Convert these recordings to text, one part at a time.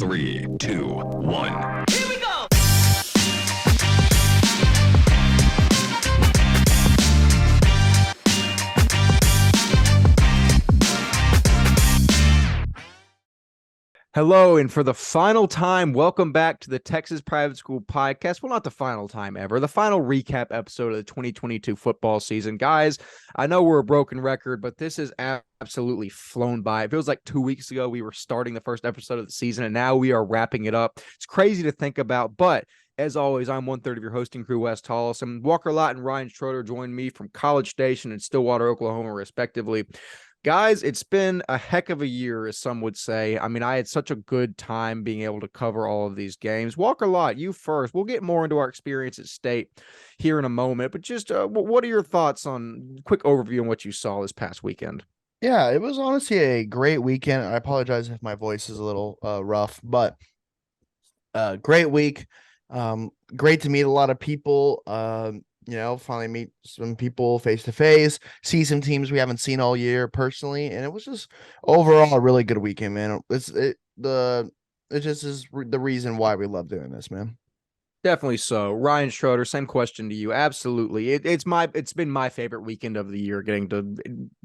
3, 2, 1. Here we go! Hello, and for the final time, welcome back to the Texas Private School Podcast. Well, not the final time ever, the final recap episode of the 2022 football season. Guys, I know we're a broken record, but this has absolutely flown by. It feels like 2 weeks ago we were starting the first episode of the season, and now we are wrapping it up. It's crazy to think about, but as always, I'm one-third of your hosting crew, Wes Tolleson. Walker Lott and Ryan Schroeder joined me from College Station and Stillwater, Oklahoma, respectively. Guys, it's been a heck of a year, as some would say. I mean, I had such a good time being able to cover all of these games. Walker Lott, you first. We'll get more into our experience at State here in a moment, but just what are your thoughts on quick overview on what you saw this past weekend? Yeah, it was honestly a great weekend. I apologize if my voice is a little rough, but great week. Great to meet a lot of people. Finally meet some people face to face, see some teams we haven't seen all year personally, and it was just overall a really good weekend, man. It just is the reason why we love doing this, man. Definitely so. Ryan Schroeder, same question to you. Absolutely. It's been my favorite weekend of the year, getting to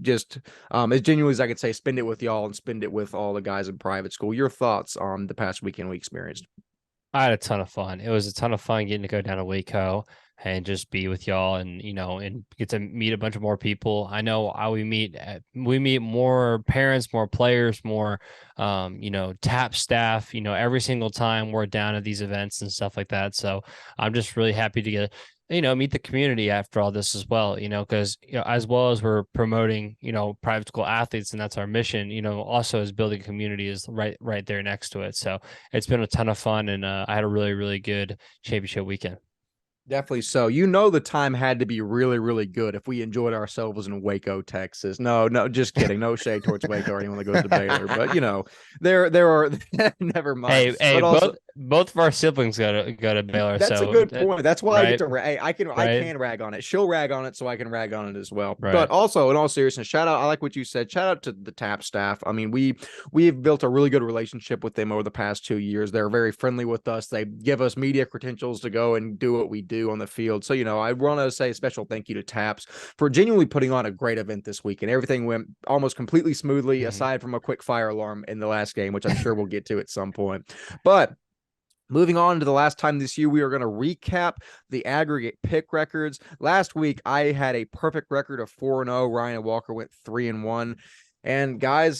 just as genuinely as I could say, spend it with y'all and spend it with all the guys in private school. Your thoughts on the past weekend we experienced? I had a ton of fun. It was a ton of fun getting to go down to Waco and just be with y'all and get to meet a bunch of more people. I know we meet more parents, more players, more TAPPS staff, every single time we're down at these events and stuff like that. So I'm just really happy to get meet the community after all this as well, because as well as we're promoting private school athletes, and that's our mission, also as building community is right there next to it. So it's been a ton of fun, and I had a really, really good championship weekend. Definitely so. The time had to be really, really good if we enjoyed ourselves in Waco, Texas. No, just kidding. No shade towards Waco or anyone that goes to Baylor. But, there are – never mind. Hey, but also, both of our siblings go to Baylor. That's so a good point. That's why right? I get to I can rag on it. She'll rag on it, so I can rag on it as well. Right. But also, in all seriousness, shout out. I like what you said. Shout out to the TAP staff. I mean, we've built a really good relationship with them over the past 2 years. They're very friendly with us. They give us media credentials to go and do what we do on the field. So, I want to say a special thank you to TAPPS for genuinely putting on a great event this week. And everything went almost completely smoothly, aside from a quick fire alarm in the last game, which I'm sure we'll get to at some point. But moving on to the last time this year, we are going to recap the aggregate pick records. Last week, I had a perfect record of 4-0. Ryan and Walker went 3-1. And guys,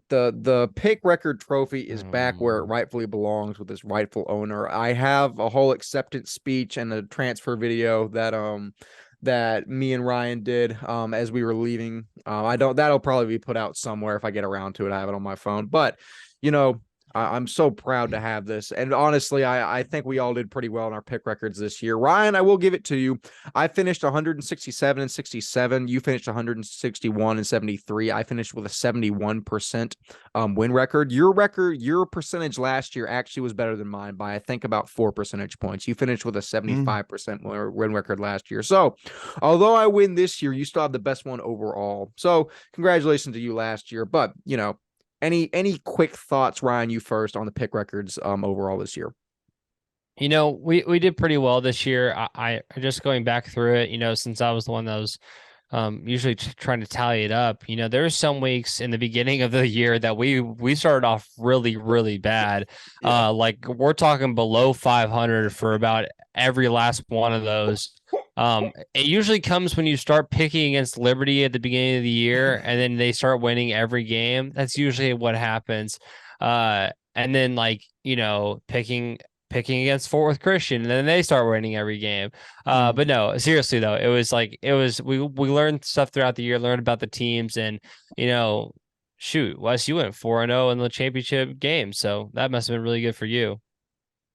the pick record trophy is back where it rightfully belongs with its rightful owner. I have a whole acceptance speech and a transfer video that me and Ryan did as we were leaving. That'll probably be put out somewhere if I get around to it. I have it on my phone, but I'm so proud to have this. And honestly, I think we all did pretty well in our pick records this year. Ryan, I will give it to you. I finished 167-67. You finished 161-73. I finished with a 71% win record. Your percentage last year actually was better than mine by, I think, about 4 percentage points. You finished with a 75% win record last year. So although I win this year, you still have the best one overall. So congratulations to you last year. But, any quick thoughts, Ryan, you first, on the pick records overall this year? We did pretty well this year. I just going back through it, since I was the one that was usually trying to tally it up. There were some weeks in the beginning of the year that we started off really, really bad. Yeah. Like we're talking below 500 for about every last one of those. It usually comes when you start picking against Liberty at the beginning of the year, and then they start winning every game. That's usually what happens. And then picking against Fort Worth Christian, and then they start winning every game. But no, seriously though, we learned stuff throughout the year, learned about the teams, and shoot, Wes, you went 4-0 in the championship game, so that must have been really good for you.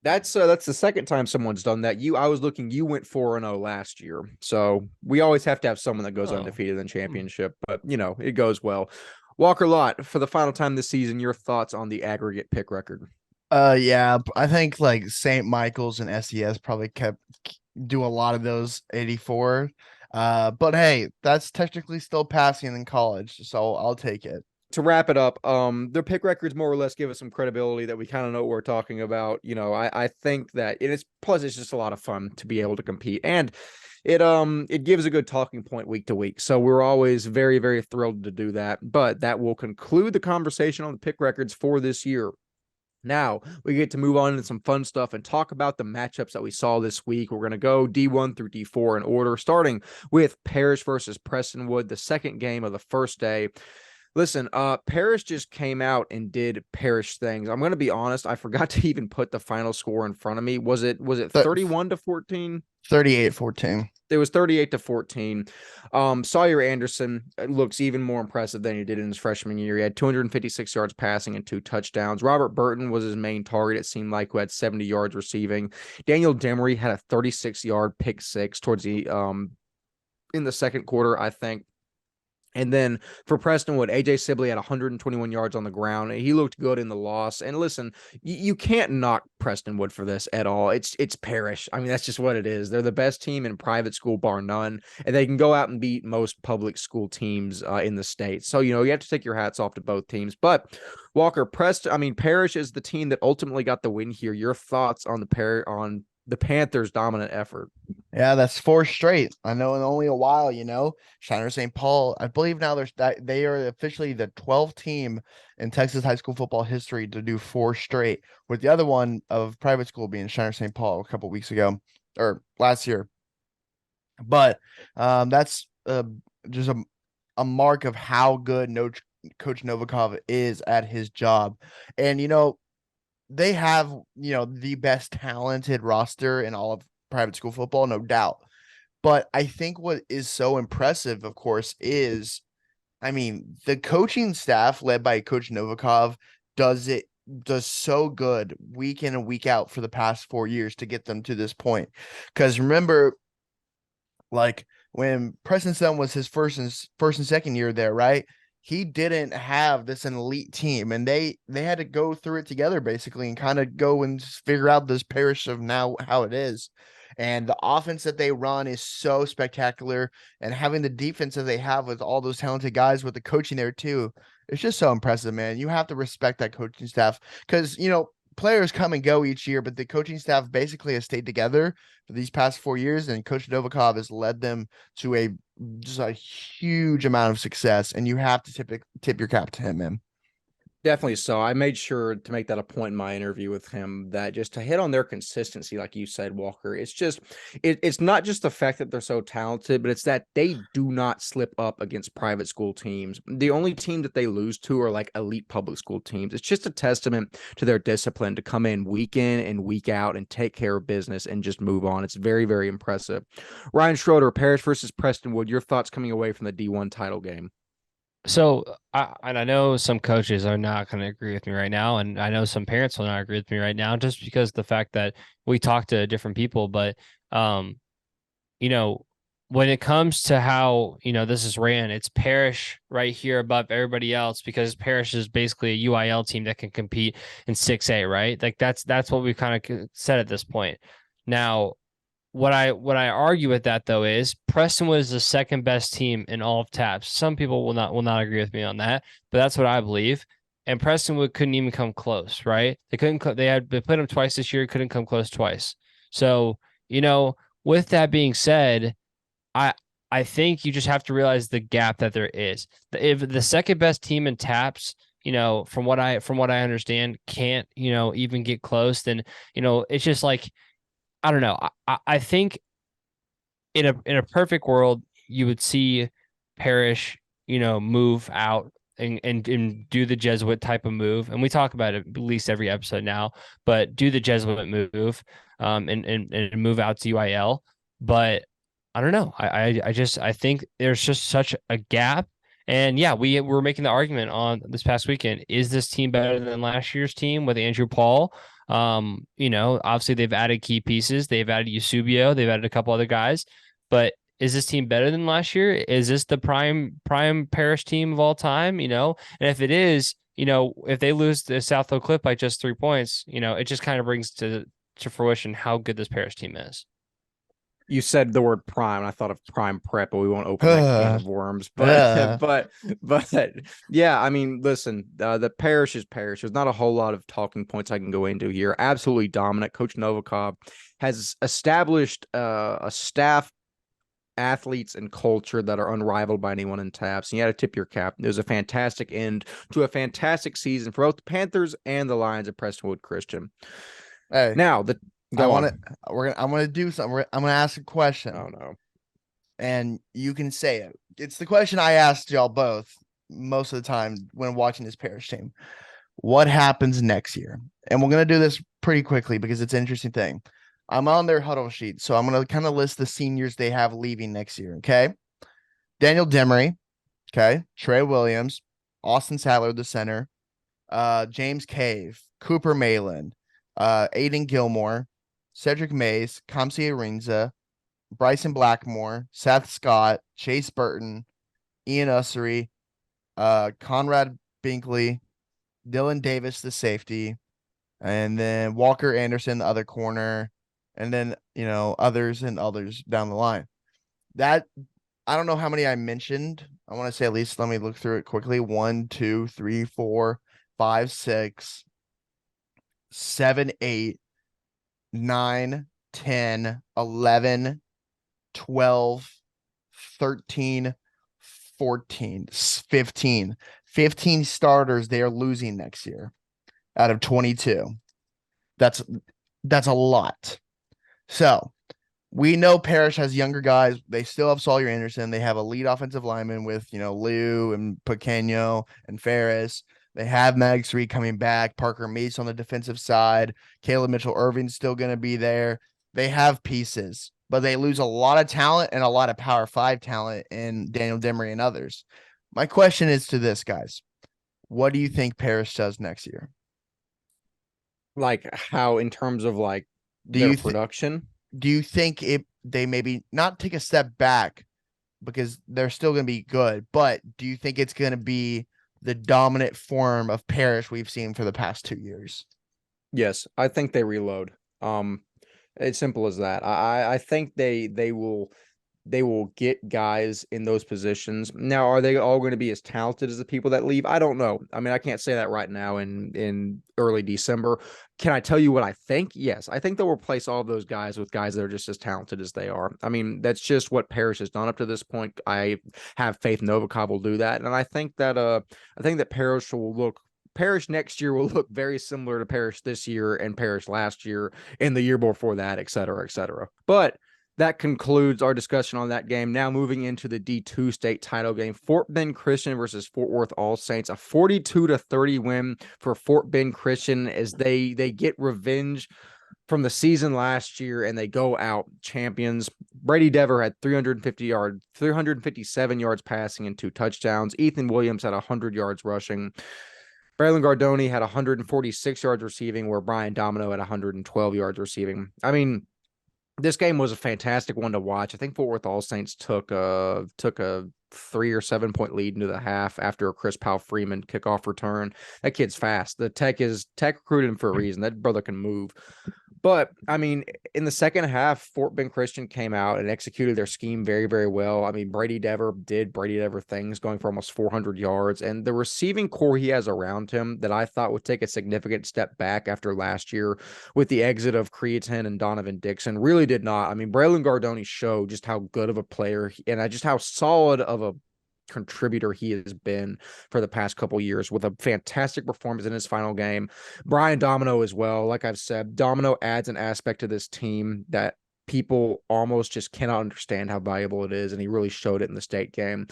That's the second time someone's done that. You went 4-0 last year. So we always have to have someone that goes undefeated in championship, but it goes well. Walker Lott, for the final time this season, your thoughts on the aggregate pick record? Yeah, I think like St. Michael's and SES probably do a lot of those 84. But hey, that's technically still passing in college, so I'll take it. to wrap it up, their pick records more or less give us some credibility that we kind of know what we're talking about. I think that it's just a lot of fun to be able to compete, and it gives a good talking point week to week. So we're always very, very thrilled to do that. But that will conclude the conversation on the pick records for this year. Now we get to move on into some fun stuff and talk about the matchups that we saw this week. We're going to go D1 through D4 in order, starting with Parrish versus Prestonwood, the second game of the first day. Listen, Parrish just came out and did Parrish things. I'm going to be honest, I forgot to even put the final score in front of me. Was it 31-14? 38-14. It was 38-14. Sawyer Anderson looks even more impressive than he did in his freshman year. He had 256 yards passing and 2 touchdowns. Robert Burton was his main target, it seemed like, who had 70 yards receiving. Daniel Demery had a 36-yard pick six towards the in the second quarter, I think. And then for Prestonwood, AJ Sibley had 121 yards on the ground. He looked good in the loss. And listen, you can't knock Prestonwood for this at all. It's Parrish. I mean, that's just what it is. They're the best team in private school, bar none. And they can go out and beat most public school teams in the state. So, you have to take your hats off to both teams. But Walker, Parrish is the team that ultimately got the win here. Your thoughts on the Panthers' dominant effort? Yeah, that's 4 straight. I know in only a while, Shiner St. Paul, I believe now they are officially the 12th team in Texas high school football history to do 4 straight, with the other one of private school being Shiner St. Paul a couple weeks ago or last year. But that's just a mark of how good Coach Novikov is at his job. And, they have, the best talented roster in all of private school football, no doubt. But I think what is so impressive, of course, is, the coaching staff led by Coach Novikov does so good week in and week out for the past 4 years to get them to this point. Because remember, like when Preston Stone was his first and second year there, right? He didn't have an elite team, and they had to go through it together basically and kind of go and figure out this Parish of now how it is. And the offense that they run is so spectacular, and having the defense that they have with all those talented guys with the coaching there too, it's just so impressive, man. You have to respect that coaching staff because, players come and go each year, but the coaching staff basically has stayed together for these past 4 years, and Coach Novikov has led them to just a huge amount of success, and you have to tip your cap to him, man. Definitely so. I made sure to make that a point in my interview with him, that just to hit on their consistency, like you said, Walker, it's not just the fact that they're so talented, but it's that they do not slip up against private school teams. The only team that they lose to are like elite public school teams. It's just a testament to their discipline to come in and week out and take care of business and just move on. It's very, very impressive. Ryan Schroeder, Parrish versus Prestonwood, your thoughts coming away from the D1 title game? So, I know some coaches are not going to agree with me right now, and I know some parents will not agree with me right now, just because the fact that we talk to different people. But, when it comes to how this is ran, it's Parrish right here above everybody else because Parrish is basically a UIL team that can compete in 6A, right? Like that's what we've kind of said at this point. Now, what I argue with that though is Preston was the second best team in all of TAPPS. Some people will not agree with me on that, but that's what I believe. And Prestonwood couldn't even come close, right? They couldn't. They played them twice this year, couldn't come close twice. So with that being said, I think you just have to realize the gap that there is. If the second best team in TAPPS, from what I understand, can't even get close, then it's just like. I don't know. I think in a perfect world, you would see Parrish, move out and do the Jesuit type of move. And we talk about it at least every episode now, but do the Jesuit move and move out to UIL. But I don't know. I think there's just such a gap. And yeah, we were making the argument on this past weekend. Is this team better than last year's team with Andrew Paul? Obviously they've added key pieces. They've added Eusebio. They've added a couple other guys. But is this team better than last year? Is this the prime Parrish team of all time? And if it is, if they lose to South Oak Cliff by just 3 points, it just kind of brings to fruition how good this Parrish team is. You said the word prime, and I thought of prime prep, but we won't open that can of worms. But but yeah, I mean, listen, the parish is parish. There's not a whole lot of talking points I can go into here. Absolutely dominant. Coach Novikov has established a staff, athletes, and culture that are unrivaled by anyone in TAPPS. And you had to tip your cap. It was a fantastic end to a fantastic season for both the Panthers and the Lions of Prestonwood Christian. Hey, Now I want to. I'm gonna do something. I'm gonna ask a question. Oh no. And you can say it. It's the question I asked y'all both most of the time when watching this parish team. What happens next year? And we're going to do this pretty quickly because it's an interesting thing. I'm on their huddle sheet, so I'm going to kind of list the seniors they have leaving next year, okay? Daniel Demery, okay? Trey Williams, Austin Sadler, the center, James Cave, Cooper Malin, Aiden Gilmore, Cedric Mays, Kamsi Arinza, Bryson Blackmore, Seth Scott, Chase Burton, Ian Ussery, Conrad Binkley, Dylan Davis, the safety, and then Walker Anderson, the other corner, and then, others and others down the line. That, I don't know how many I mentioned. I want to say at least, let me look through it quickly. 1, 2, 3, 4, 5, 6, 7, 8, 9, 10, 11, 12, 13, 14, 15. 15 starters they are losing next year out of 22. That's a lot. So we know Parrish has younger guys. They still have Sawyer Anderson. They have a lead offensive lineman with, Liu and Pequeño and Ferris. They have Mag 3 coming back. Parker Meese on the defensive side. Caleb Mitchell-Irving's still going to be there. They have pieces, but they lose a lot of talent and a lot of Power 5 talent in Daniel Demery and others. My question is to this, guys. What do you think Parrish does next year? Like how in terms of like Do their you production? Do you think they maybe not take a step back because they're still going to be good, but do you think it's going to be the dominant form of Parrish we've seen for the past 2 years? Yes, I think they reload. It's simple as that. I think they will get guys in those positions. Now, are they all going to be as talented as the people that leave? I don't know. I mean, I can't say that right now in early December. Can I tell you what I think? Yes, I think they'll replace all of those guys with guys that are just as talented as they are. I mean, that's just what Parrish has done up to this point. I have faith Novikov will do that, and I think that Parrish next year will look very similar to Parrish this year and Parrish last year and the year before that, et cetera, et cetera. But that concludes our discussion on that game. Now moving into the D2 state title game, Fort Bend Christian versus Fort Worth All Saints, a 42-30 win for Fort Bend Christian as they get revenge from the season last year and they go out champions. Brady Dever had 357 yards passing and 2 touchdowns. Ethan Williams had 100 yards rushing. Braylon Gardoni had 146 yards receiving, where Brian Domino had 112 yards receiving. I mean, this game was a fantastic one to watch. I think Fort Worth All Saints took a 3 or 7 point lead into the half after a Chris Powell Freeman kickoff return. That kid's fast. The Tech recruited him for a reason. That brother can move. But I mean, in the second half, Fort Bend Christian came out and executed their scheme very, very well. I mean, Brady Dever did Brady Dever things, going for almost 400 yards. And the receiving core he has around him that I thought would take a significant step back after last year with the exit of Creatine and Donovan Dixon really did not. I mean, Braylon Gardoni showed just how good of a player and just how solid of a contributor he has been for the past couple years with a fantastic performance in his final game. Brian Domino as well. Like I've said, Domino adds an aspect to this team that people almost just cannot understand how valuable it is, and he really showed it in the state game.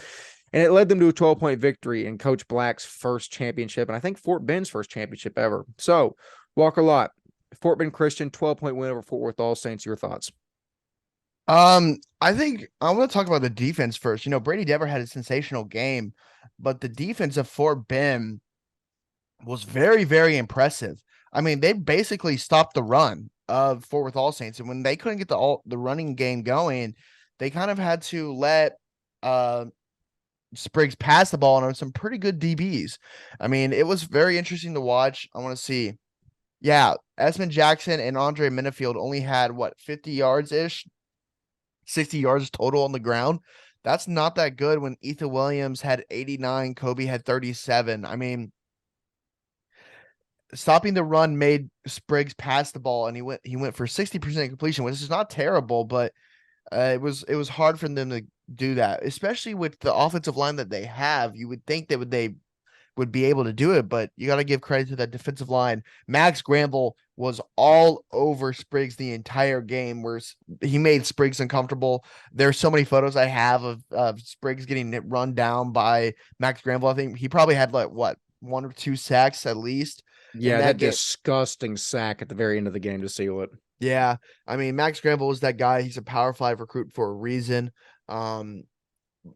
And it led them to a 12-point victory in Coach Black's first championship, and I think Fort Bend's first championship ever. So, Walker Lott, Fort Bend Christian, 12-point win over Fort Worth All Saints. Your thoughts? I think I want to talk about the defense first. Brady Dever had a sensational game, but the defense of Fort Bend was very, very impressive. I mean, they basically stopped the run of Fort Worth All Saints, and when they couldn't get the running game going, they kind of had to let Spriggs pass the ball on some pretty good DBs. I mean, it was very interesting to watch. I want to see. Yeah, Esmond Jackson and Andre Minifield only had 50 yards ish 60 yards total on the ground. That's not that good when Ethan Williams had 89, Kobe had 37. I mean, stopping the run made Spriggs pass the ball, and he went for 60% completion, which is not terrible, but it was hard for them to do that, especially with the offensive line that they have. You would think they would be able to do it, but you got to give credit to that defensive line. Max Granville was all over Spriggs the entire game, where he made Spriggs uncomfortable. There's so many photos I have of Spriggs getting run down by Max Granville. I think he probably had like what, 1 or 2 sacks at least. Yeah, that disgusting sack at the very end of the game to seal it. Yeah, I mean, Max Granville is that guy. He's a Power 5 recruit for a reason. And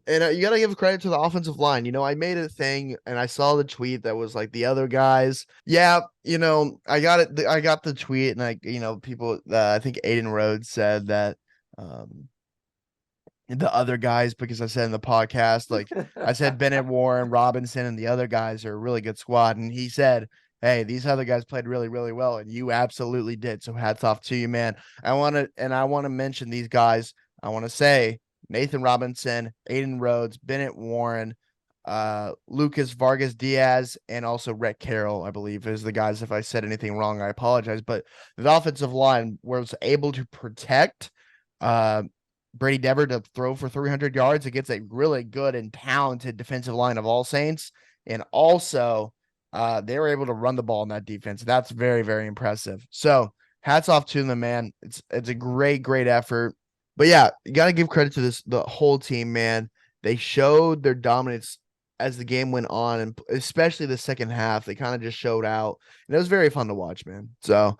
you got to give credit to the offensive line. You know, I made a thing and I saw the tweet that was like the other guys. Yeah, you know, I got it. I got the tweet, and people, I think Aiden Rhodes said that the other guys, because I said in the podcast, like I said, Bennett, Warren, Robinson, and the other guys are a really good squad. And he said, hey, these other guys played really, really well, and you absolutely did. So hats off to you, man. I want to mention these guys. I want to say Nathan Robinson, Aiden Rhodes, Bennett Warren, Lucas Vargas Diaz, and also Rhett Carroll, I believe, is the guys. If I said anything wrong, I apologize. But the offensive line was able to protect Brady Dever to throw for 300 yards against a really good and talented defensive line of All Saints. And also, they were able to run the ball in that defense. That's very, very impressive. So hats off to them, man. It's a great, great effort. But yeah, you got to give credit to the whole team, man. They showed their dominance as the game went on, and especially the second half. They kind of just showed out, and it was very fun to watch, man. So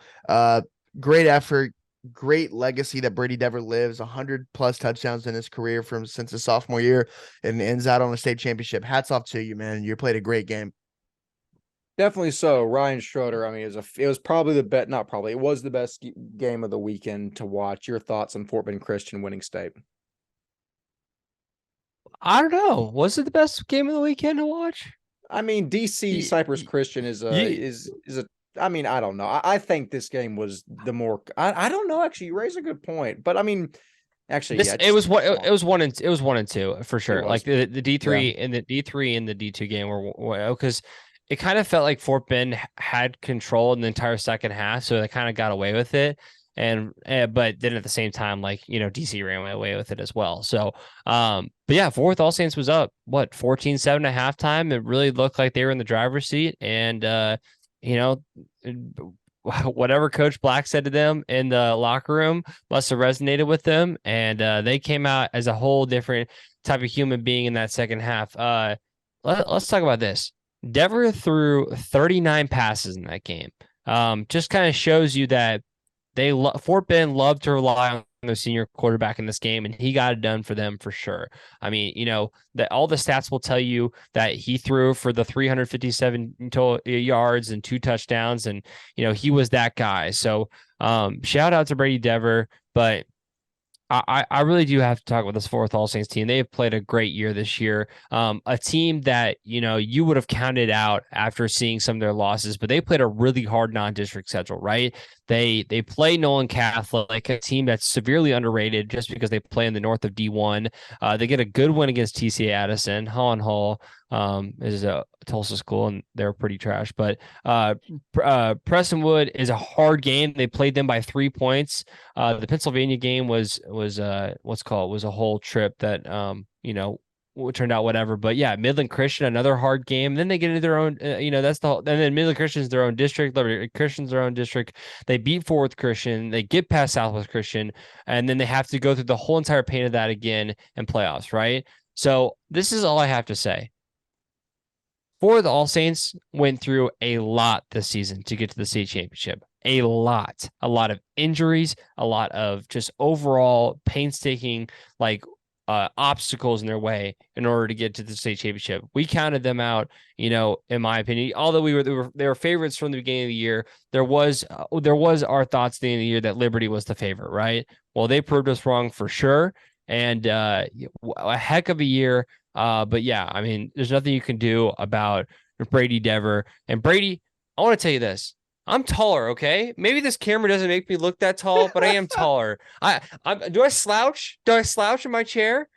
great effort. Great legacy that Brady Dever lives, 100+ touchdowns in his career since his sophomore year, and ends out on a state championship. Hats off to you, man. You played a great game. Definitely so. Ryan Schroeder, I mean, it was probably it was the best game of the weekend to watch. Your thoughts on Fort Bend Christian winning state? I don't know. Was it the best game of the weekend to watch? I mean, DC Cypress Christian is a I mean, I don't know. I think this game was the more. I don't know. Actually, you raise a good point, but I mean, actually, it was 1-2 for sure. Like the D3 Yeah. and the D3 and the D2 game were because it kind of felt like Fort Bend had control in the entire second half, so they kind of got away with it. But then at the same time, like, you know, DC ran away with it as well. So, but yeah, Fourth All Saints was up 14-7 at halftime. It really looked like they were in the driver's seat, and you know, whatever Coach Black said to them in the locker room must have resonated with them, and they came out as a whole different type of human being in that second half. Let's talk about this. Dever threw 39 passes in that game. Just kind of shows you that Fort Bend loved to rely on their senior quarterback in this game, and he got it done for them for sure. I mean, you know, that all the stats will tell you that he threw for the 357 total yards and 2 touchdowns, and you know, he was that guy. So shout out to Brady Dever, but I really do have to talk about this Fourth All Saints team. They have played a great year this year. A team that, you know, you would have counted out after seeing some of their losses, but they played a really hard non-district schedule, right? They play Nolan Catholic, a team that's severely underrated just because they play in the north of D1. They get a good win against TCA Addison. Holland Hall is a Tulsa school, and they're pretty trash. But Prestonwood is a hard game. They played them by 3 points. The Pennsylvania game was a whole trip that you know, turned out whatever. But yeah, Midland Christian, another hard game. Then they get into their own, you know, that's the whole, and then Midland Christian's their own district, Liberty Christian's their own district. They beat Fourth Christian, they get past Southwest Christian, and then they have to go through the whole entire pain of that again in playoffs, right? So this is all I have to say. For the All Saints went through a lot this season to get to the state championship. A lot of injuries, a lot of just overall painstaking, like, obstacles in their way in order to get to the state championship. We counted them out, you know, in my opinion. Although they were favorites from the beginning of the year, there was our thoughts at the end of the year that Liberty was the favorite, right? Well, they proved us wrong for sure, and a heck of a year. But yeah, I mean, there's nothing you can do about Brady Dever. And Brady, I want to tell you this. I'm taller, okay? Maybe this camera doesn't make me look that tall, but I am taller. Do I slouch? Do I slouch in my chair?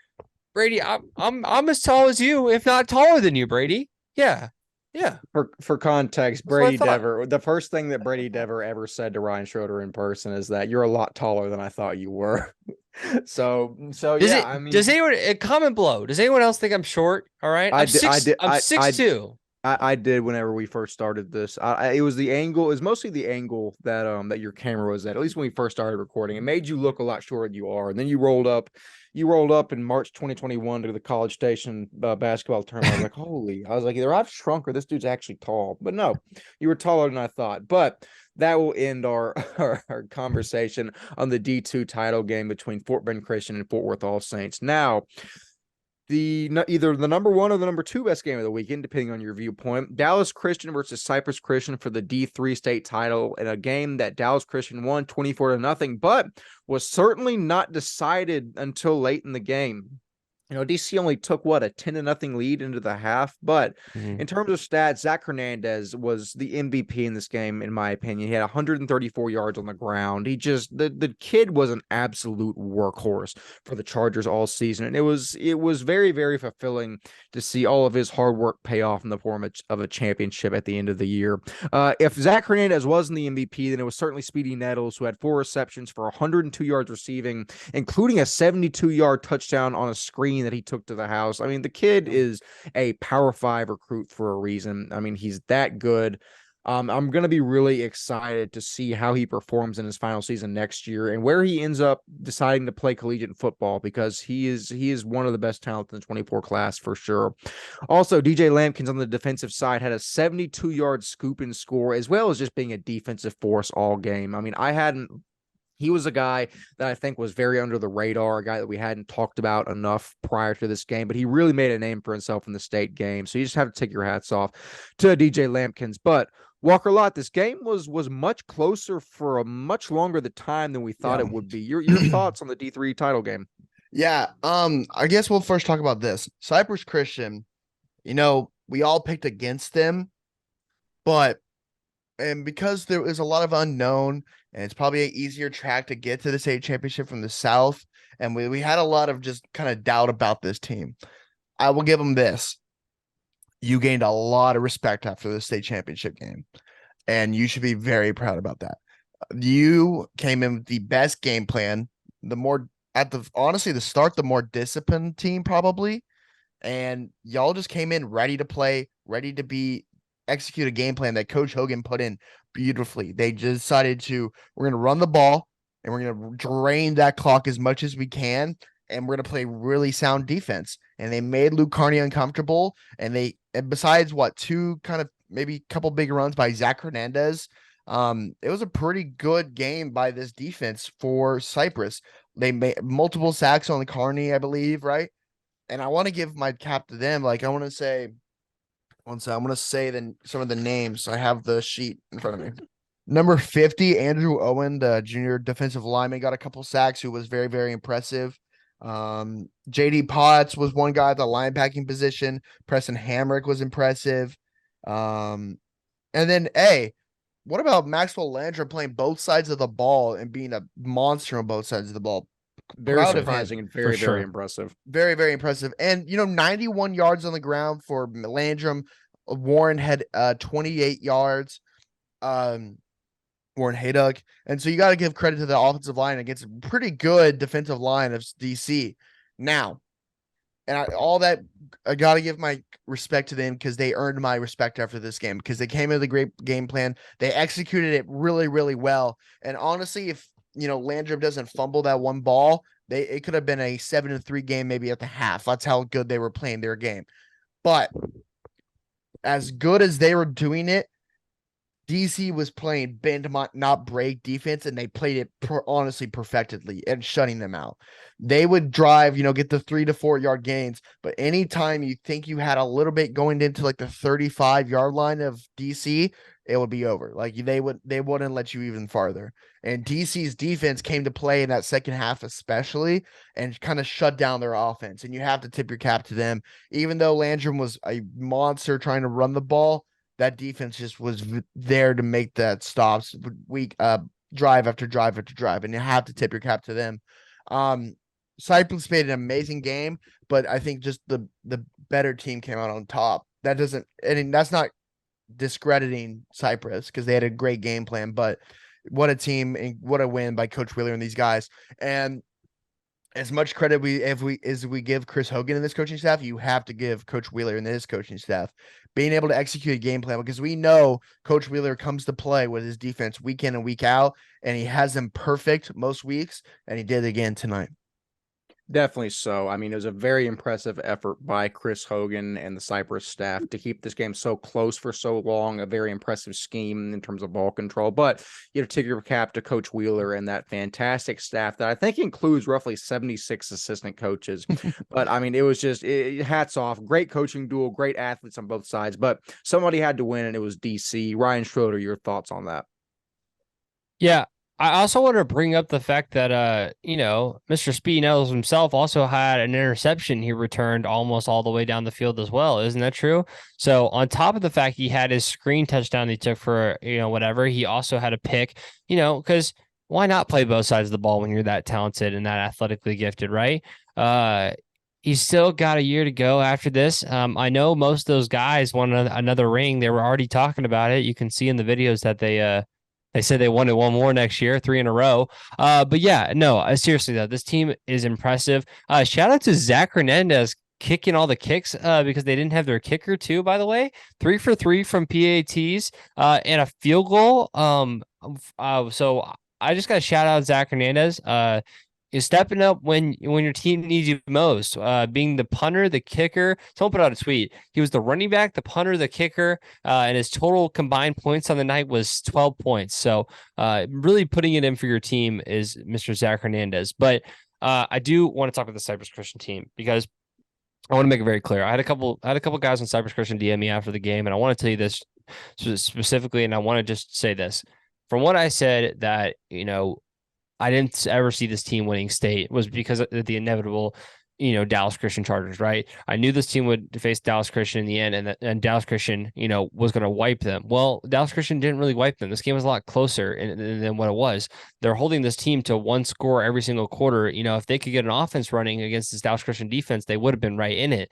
Brady, I'm as tall as you, if not taller than you, Brady. Yeah. Yeah. For context, That's what I Brady thought. Dever, the first thing that Brady Dever ever said to Ryan Schroeder in person is that you're a lot taller than I thought you were. So yeah, I mean, Does anyone comment below? Does anyone else think I'm short? All right. I did, I did, I'm 6'2". I did whenever we first started this. It was the angle, it was mostly the angle that your camera was at least when we first started recording. It made you look a lot shorter than you are. And then you rolled up in March 2021 to the College Station basketball tournament. I was like, I was like, either I've shrunk or this dude's actually tall. But no, you were taller than I thought. But that will end our conversation on the D2 title game between Fort Bend Christian and Fort Worth All Saints. Now, either the number one or the number two best game of the weekend, depending on your viewpoint. Dallas Christian versus Cypress Christian for the D3 state title in a game that Dallas Christian won 24-0, but was certainly not decided until late in the game. You know, DC only took a 10-0 lead into the half, but in terms of stats, Zach Hernandez was the MVP in this game, in my opinion. He had 134 yards on the ground. The kid was an absolute workhorse for the Chargers all season, and it was very, very fulfilling to see all of his hard work pay off in the form of a championship at the end of the year. If Zach Hernandez wasn't the MVP, then it was certainly Speedy Nettles, who had 4 receptions for 102 yards receiving, including a 72-yard touchdown on a screen that he took to the house. I mean, the kid is a Power 5 recruit for a reason. I mean, he's that good. I'm going to be really excited to see how he performs in his final season next year and where he ends up deciding to play collegiate football, because he is one of the best talents in the 24 class for sure. Also, DJ Lampkins on the defensive side had a 72-yard scoop and score, as well as just being a defensive force all game. I mean, he was a guy that I think was very under the radar, a guy that we hadn't talked about enough prior to this game, but he really made a name for himself in the state game. So you just have to take your hats off to DJ Lampkins. But Walker Lott, this game was much closer for a much longer the time than we thought it would be. Your thoughts on the D3 title game? Yeah. I guess we'll first talk about this. Cypress Christian, you know, we all picked against them, and because there is a lot of unknown, and it's probably an easier track to get to the state championship from the South, and we had a lot of just kind of doubt about this team. I will give them this. You gained a lot of respect after the state championship game, and you should be very proud about that. You came in with the best game plan, the more honestly, the start, the more disciplined team probably, and y'all just came in ready to play, ready to execute a game plan that Coach Hogan put in beautifully. They decided we're going to run the ball and we're going to drain that clock as much as we can. And we're going to play really sound defense. And they made Luke Carney uncomfortable. And besides two kind of maybe couple big runs by Zach Hernandez, it was a pretty good game by this defense for Cypress. They made multiple sacks on Carney, I believe, right? And I want to give my cap to them. Like, I want to say, I'm going to say some of the names. I have the sheet in front of me. Number 50, Andrew Owen, the junior defensive lineman, got a couple sacks, who was very, very impressive. JD Potts was one guy at the linebacking position. Preston Hamrick was impressive. And then, what about Maxwell Landry playing both sides of the ball and being a monster on both sides of the ball? Very surprising and very, very impressive. Very, very impressive. And, 91 yards on the ground for Landrum. Warren had 28 yards. Warren Hayduck. And so you got to give credit to the offensive line against a pretty good defensive line of DC. Now, and I got to give my respect to them, because they earned my respect after this game, because they came in with a great game plan. They executed it really, really well. And honestly, if Landrum doesn't fumble that one ball, it could have been a 7-3 game maybe at the half. That's how good they were playing their game. But as good as they were doing it, DC was playing bend not break defense, and they played it honestly perfectly and shutting them out. They would drive, get the 3 to 4 yard gains, but anytime you think you had a little bit going into like the 35-yard line of DC, it would be over. Like they wouldn't let you even farther. And DC's defense came to play in that second half, especially, and kind of shut down their offense. And you have to tip your cap to them. Even though Landrum was a monster trying to run the ball, that defense just was there to make that stops drive after drive after drive, and you have to tip your cap to them. Cyprus played an amazing game, but I think just the better team came out on top. That doesn't, I mean, that's not discrediting Cyprus because they had a great game plan, but what a team and what a win by Coach Wheeler and these guys. And as much credit as we give Chris Hogan and this coaching staff, you have to give Coach Wheeler and his coaching staff being able to execute a game plan, because we know Coach Wheeler comes to play with his defense week in and week out, and he has them perfect most weeks, and he did again tonight. Definitely so. I mean, it was a very impressive effort by Chris Hogan and the Cyprus staff to keep this game so close for so long. A very impressive scheme in terms of ball control. But take your cap to Coach Wheeler and that fantastic staff that I think includes roughly 76 assistant coaches. But I mean, it was just hats off. Great coaching duel, great athletes on both sides. But somebody had to win, and it was DC. Ryan Schroeder, your thoughts on that? Yeah. I also want to bring up the fact that, Mr. Speednose himself also had an interception he returned almost all the way down the field as well. Isn't that true? So on top of the fact he had his screen touchdown he took for, whatever, he also had a pick, because why not play both sides of the ball when you're that talented and that athletically gifted, right? He's still got a year to go after this. I know most of those guys want another ring. They were already talking about it. You can see in the videos that they said they wanted one more next year, 3 in a row. But yeah, no, seriously though, this team is impressive. Shout out to Zach Hernandez kicking all the kicks because they didn't have their kicker too, by the way. 3 for 3 from PATs and a field goal. So I just got to shout out Zach Hernandez. Is stepping up when your team needs you most, being the punter, the kicker. Someone put out a tweet. He was the running back, the punter, the kicker, and his total combined points on the night was 12 points. So really putting it in for your team is Mr. Zach Hernandez. But I do want to talk about the Cyprus Christian team because I want to make it very clear. I had a couple guys on Cyprus Christian DM me after the game, and I want to tell you this specifically, and I want to just say this. From what I said that, I didn't ever see this team winning state was because of the inevitable, Dallas Christian Chargers, right? I knew this team would face Dallas Christian in the end, and Dallas Christian, was going to wipe them. Well, Dallas Christian didn't really wipe them. This game was a lot closer than what it was. They're holding this team to one score every single quarter. If they could get an offense running against this Dallas Christian defense, they would have been right in it.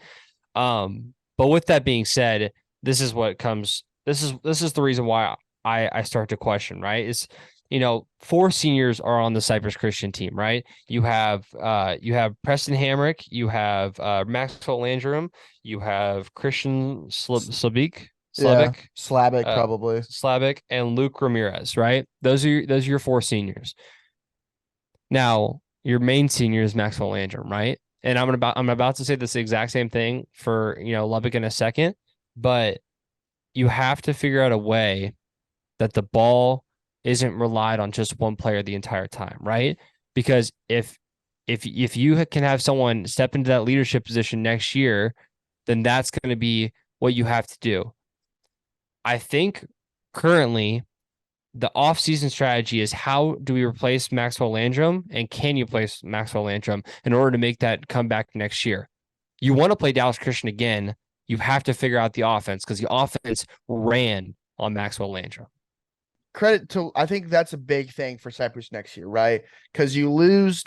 But with that being said, this is what comes. This is the reason why I start to question, right? Is 4 seniors are on the Cyprus Christian team, right? You have Preston Hamrick, you have Maxwell Landrum, you have Christian Slavic, probably and Luke Ramirez, right? Those are your 4 seniors. Now, your main senior is Maxwell Landrum, right? And I'm about to say this exact same thing for Lubbock in a second, but you have to figure out a way that the ball isn't relied on just one player the entire time, right? Because if you can have someone step into that leadership position next year, then that's going to be what you have to do. I think currently the offseason strategy is how do we replace Maxwell Landrum, and can you replace Maxwell Landrum in order to make that comeback next year? You want to play Dallas Christian again, you have to figure out the offense because the offense ran on Maxwell Landrum. I think that's a big thing for Cyprus next year, right? Because you lose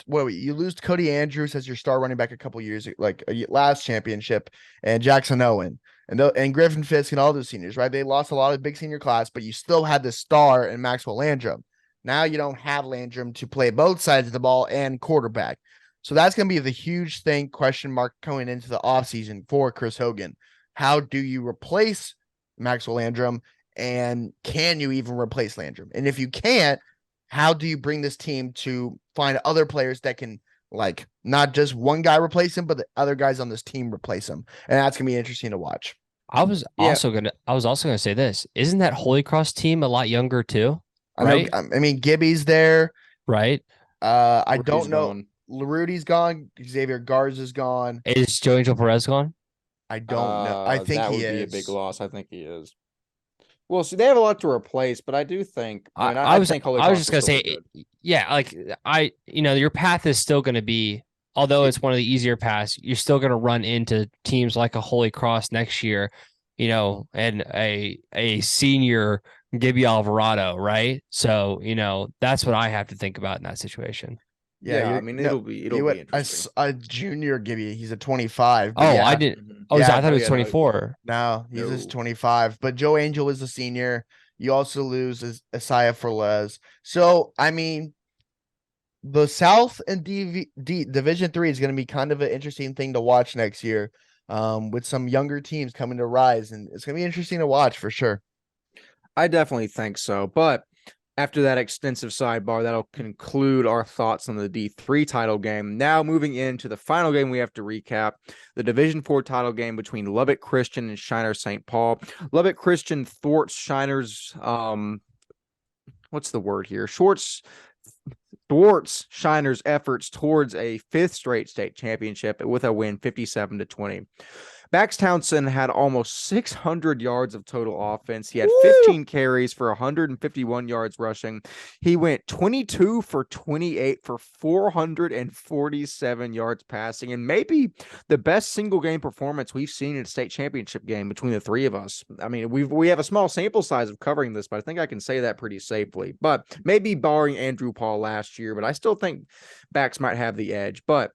Cody Andrews as your star running back a couple years, like last championship, and Jackson Owen and Griffin Fisk and all those seniors, right? They lost a lot of big senior class, but you still had the star in Maxwell Landrum. Now you don't have Landrum to play both sides of the ball and quarterback. So that's going to be the huge thing, question mark, going into the offseason for Chris Hogan. How do you replace Maxwell Landrum? And can you even replace Landrum? And if you can't, how do you bring this team to find other players that can, like, not just one guy replace him, but the other guys on this team replace him? And that's gonna be interesting to watch. I was also gonna say this. Isn't that Holy Cross team a lot younger too? Right? I mean, Gibby's there, right? I don't know. LaRudy's gone. Xavier Garza's gone. Is Joe Angel Perez gone? I don't know. I think that he would is. be a big loss. I think he is. Well, see, they have a lot to replace, but I do think. I was just gonna say, yeah, like your path is still gonna be, although it's one of the easier paths, you're still gonna run into teams like a Holy Cross next year, and a senior Gibby Alvarado, right? So, that's what I have to think about in that situation. Yeah, you're, I mean, no, it'll be you would interesting. a junior Gibby. He's a 25. But Oh, yeah, I didn't. Mhm. Oh, yeah, I thought it was yeah, no, 24. no, he's just no. 25. But Joe Angel is a senior. You also lose Isaiah Forlez. So I mean, the South and Division 3 is going to be kind of an interesting thing to watch next year. With some younger teams coming to rise, and it's going to be interesting to watch for sure. I definitely think so. But after that extensive sidebar, that'll conclude our thoughts on the D3 title game. Now moving into the final game we have to recap, the Division 4 title game between Lubbock Christian and Shiner St. Paul. Lubbock Christian thwarts Shiner's what's the word here? Thwarts Shiner's efforts towards a fifth straight state championship with a win 57-20. Bax Townsend had almost 600 yards of total offense. He had 15 carries for 151 yards rushing. He went 22 for 28 for 447 yards passing, and maybe the best single game performance we've seen in a state championship game between the three of us. I mean, we have a small sample size of covering this, but I think I can say that pretty safely. But maybe barring Andrew Paul last year, but I still think Bax might have the edge. But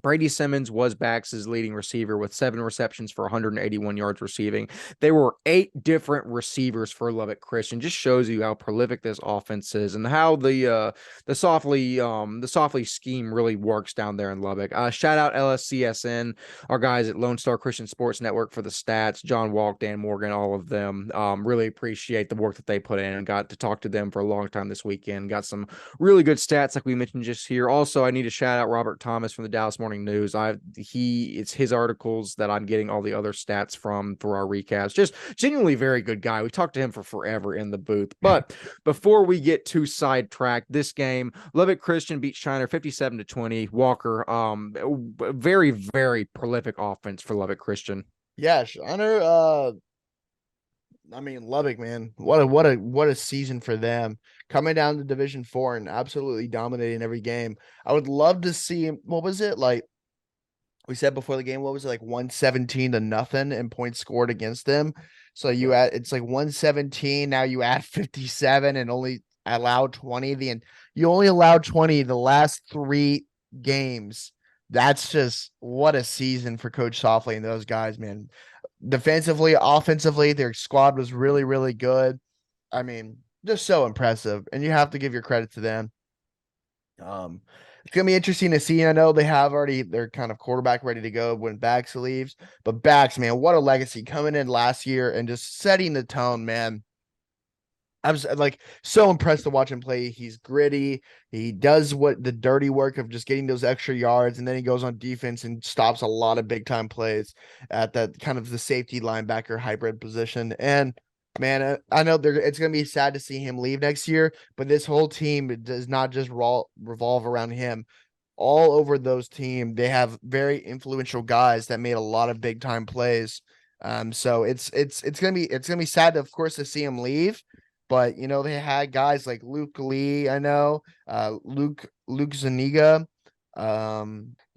Brady Simmons was Bax's leading receiver with 7 receptions for 181 yards receiving. There were 8 different receivers for Lubbock Christian. Just shows you how prolific this offense is and how the softly scheme really works down there in Lubbock. Shout out LSCSN, our guys at Lone Star Christian Sports Network for the stats. John Walk, Dan Morgan, all of them. Really appreciate the work that they put in and got to talk to them for a long time this weekend. Got some really good stats like we mentioned just here. Also, I need to shout out Robert Thomas from the Dallas Morning News. It's his articles that I'm getting all the other stats from for our recaps. Just genuinely very good guy. We talked to him for forever in the booth. But before we get too sidetracked, this game, Lubbock Christian beat Shiner 57-20. Walker, very, very prolific offense for Lubbock Christian. Yeah, Shiner, I mean, Lubbock, man, what a season for them, coming down to Division 4 and absolutely dominating every game. I would love to see, what was it like we said before the game, what was it, like 117-0 in points scored against them? So it's like 117, now you add 57 and only allow 20. You only allowed 20 the last 3 games. That's just what a season for Coach Softly and those guys, man. Defensively, offensively, their squad was really, really good. I mean, just so impressive, and you have to give your credit to them. It's gonna be interesting to see. I know they have already their kind of quarterback ready to go when Bax leaves, but Bax, man, what a legacy coming in last year and just setting the tone, man. I was like so impressed to watch him play. He's gritty. He does what the dirty work of just getting those extra yards, and then he goes on defense and stops a lot of big time plays at that kind of the safety linebacker hybrid position. And man, I know it's gonna be sad to see him leave next year, but this whole team does not just revolve around him. All over those team, they have very influential guys that made a lot of big time plays. So it's gonna be sad, of course, to see him leave. But they had guys like Luke Lee, I know, Luke Zuniga,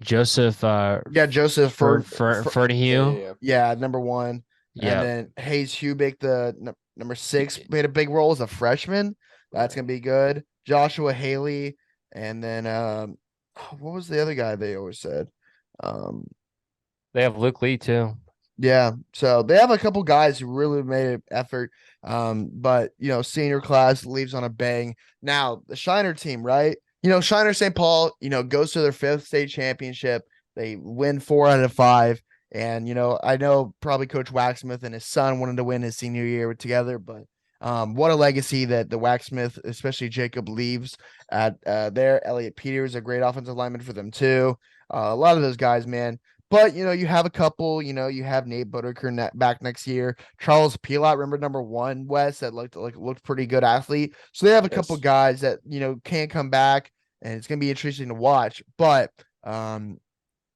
Joseph Joseph Fernahue. yeah, number 1. And Yeah. then Hayes Hubick, the number 6, made a big role as a freshman. That's gonna be good. Joshua Haley, and then what was the other guy they always said? They have Luke Lee too. Yeah, so they have a couple guys who really made an effort. But senior class leaves on a bang. Now the Shiner team, right? Shiner St. Paul, goes to their 5th state championship. They win 4 out of 5. And I know probably Coach Waxsmith and his son wanted to win his senior year together, but what a legacy that the Waxsmith, especially Jacob, leaves at there. Elliot Peters, a great offensive lineman for them too. A lot of those guys, man. But you have a couple. You have Nate Buttaker back next year. Charles Pilot, remember number 1, Wes, that looked pretty good athlete. So they have a couple guys that can come back, and it's gonna be interesting to watch. But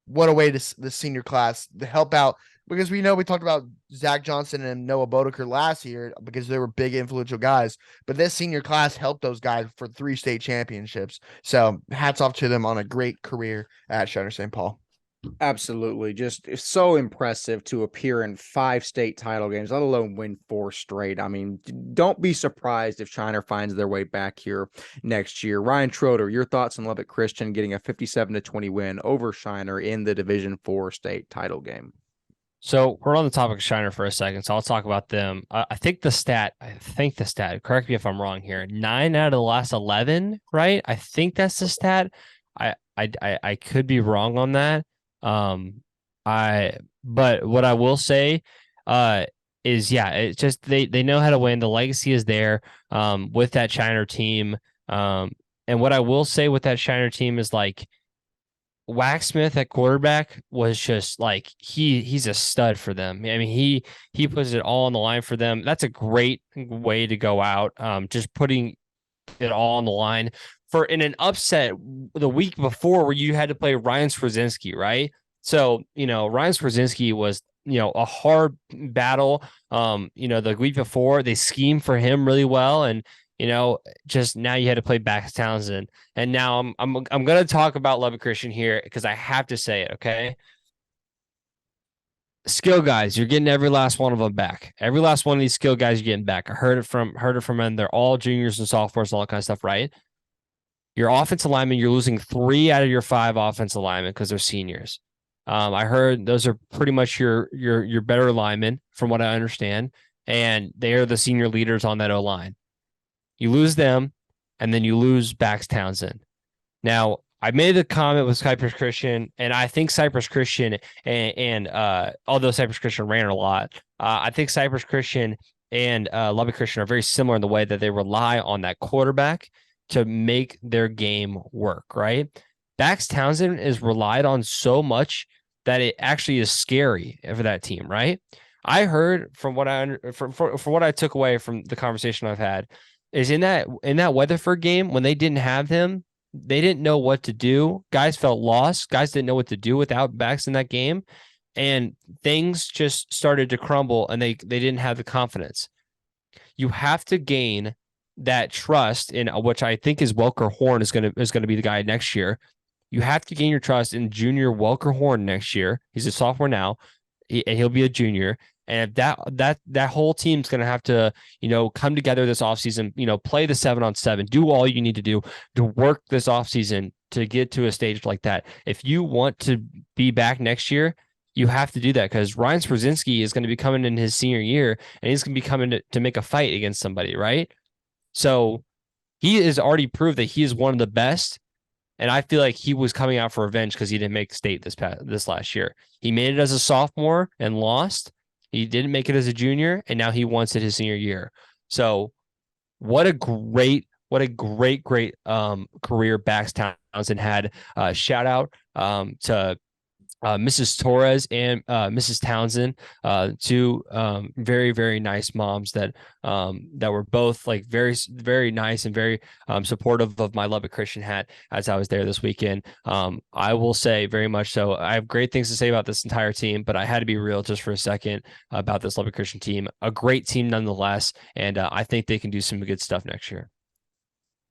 what a way to the senior class to help out, because we talked about Zach Johnson and Noah Bodeker last year because they were big influential guys, but this senior class helped those guys for 3 state championships. So hats off to them on a great career at Shiner St. Paul. Absolutely. Just it's so impressive to appear in 5 state title games, let alone win 4 straight. I mean, don't be surprised if Shiner finds their way back here next year. Ryan Schroeder, your thoughts on Lubbock Christian getting a 57-20 win over Shiner in the Division 4 state title game? So we're on the topic of Shiner for a second, so I'll talk about them. I think the stat, correct me if I'm wrong here, 9 out of the last 11, right? I think that's the stat. I could be wrong on that. But what I will say, is yeah, it's just they know how to win. The legacy is there, with that Shiner team. And what I will say with that Shiner team is like, Waxsmith at quarterback was just like he's a stud for them. I mean, he puts it all on the line for them. That's a great way to go out. Just putting it all on the line for in an upset the week before where you had to play Ryan Straczynski, right? So, Ryan Straczynski was, a hard battle. The week before they schemed for him really well, and just now you had to play Bax Townsend. And now I'm going to talk about Lubbock Christian here because I have to say it, okay? Skill guys, you're getting every last one of them back. Every last one of these skill guys you're getting back. I heard it from them. They're all juniors and sophomores and all that kind of stuff, right? Your offensive linemen, you're losing 3 out of your 5 offensive linemen because they're seniors. I heard those are pretty much your better linemen from what I understand, and they are the senior leaders on that O-line. You lose them, and then you lose Bax Townsend. Now, I made the comment with Cypress Christian, and I think Cypress Christian and although Cypress Christian ran a lot, I think Cypress Christian and Lubbock Christian are very similar in the way that they rely on that quarterback to make their game work, right? Bax Townsend is relied on so much that it actually is scary for that team, right? I heard from what from what I took away from the conversation I've had is in that Weatherford game when they didn't have him, they didn't know what to do. Guys felt lost. Guys didn't know what to do without Bax in that game, and things just started to crumble, and they didn't have the confidence. You have to gain that trust in which I think is Walker Horn is going to be the guy next year. You have to gain your trust in junior Walker Horn next year. He's a sophomore now, and he'll be a junior. And that whole team's going to have to, come together this offseason, play the 7-on-7, do all you need to do to work this offseason to get to a stage like that. If you want to be back next year, you have to do that because Ryan Straczynski is going to be coming in his senior year, and he's going to be coming to make a fight against somebody, right? So he has already proved that he is one of the best. And I feel like he was coming out for revenge because he didn't make state this last year. He made it as a sophomore and lost. He didn't make it as a junior, and now he wants it his senior year. So what a great career Bax Townsend had. Shout out to Mrs. Torres and Mrs. Townsend, two very, very nice moms that were both like very, very nice and very supportive of my Lubbock Christian hat as I was there this weekend. I will say very much so. I have great things to say about this entire team, but I had to be real just for a second about this Lubbock Christian team. A great team nonetheless, and I think they can do some good stuff next year.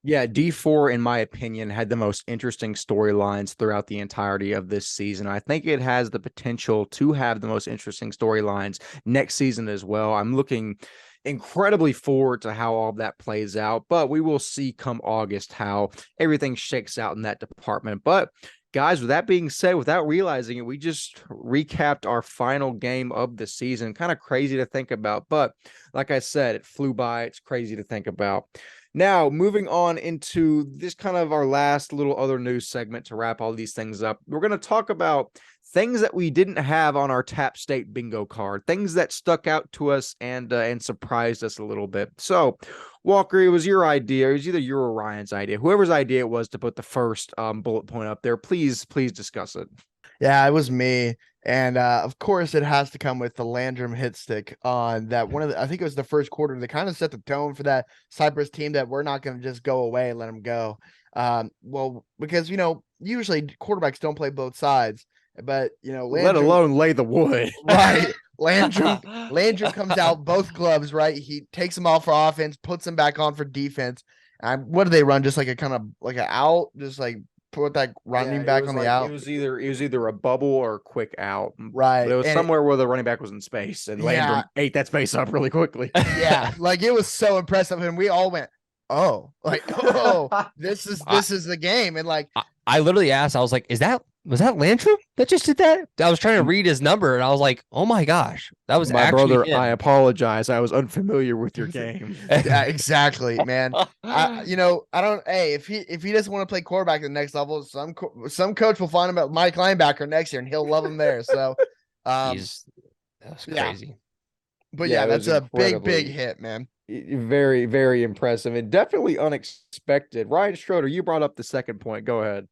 Yeah, D4, in my opinion, had the most interesting storylines throughout the entirety of this season. I think it has the potential to have the most interesting storylines next season as well. I'm looking incredibly forward to how all of that plays out, but we will see come August how everything shakes out in that department. But guys, with that being said, without realizing it, we just recapped our final game of the season. Kind of crazy to think about, but like I said, it flew by. It's crazy to think about. Now, moving on into this kind of our last little other news segment to wrap all these things up, we're going to talk about things that we didn't have on our TAPPS State bingo card, things that stuck out to us and surprised us a little bit. So, Walker, it was your idea. It was either your or Ryan's idea. Whoever's idea it was to put the first bullet point up there, please discuss it. Yeah, it was me. And of course, it has to come with the Landrum hit stick on that I think it was the first quarter. They kind of set the tone for that Cypress team that we're not going to just go away and let them go. Well, because, usually quarterbacks don't play both sides, but, Landrum, let alone lay the wood. Right. Landrum comes out both gloves, right? He takes them off for offense, puts them back on for defense. What do they run? Just like a kind of like an out, just like put that running it back was on the like, out. It was either a bubble or a quick out. Right. But it was And somewhere where the running back was in space and Landrum ate that space up really quickly. yeah, like it was so impressive, and we all went, "Oh, like this is the game." And like I literally asked, I was like, was that Landrum that just did that? I was trying to read his number and I was like, oh my gosh, that was My actually brother, him. I apologize. I was unfamiliar with your game. yeah, exactly, man. I don't. Hey, if he doesn't want to play quarterback at the next level, some coach will find him at Mike linebacker next year, and he'll love him there. So, that was crazy. Yeah. But yeah, that's a big hit, man. Very, very impressive and definitely unexpected. Ryan Schroeder, you brought up the second point. Go ahead.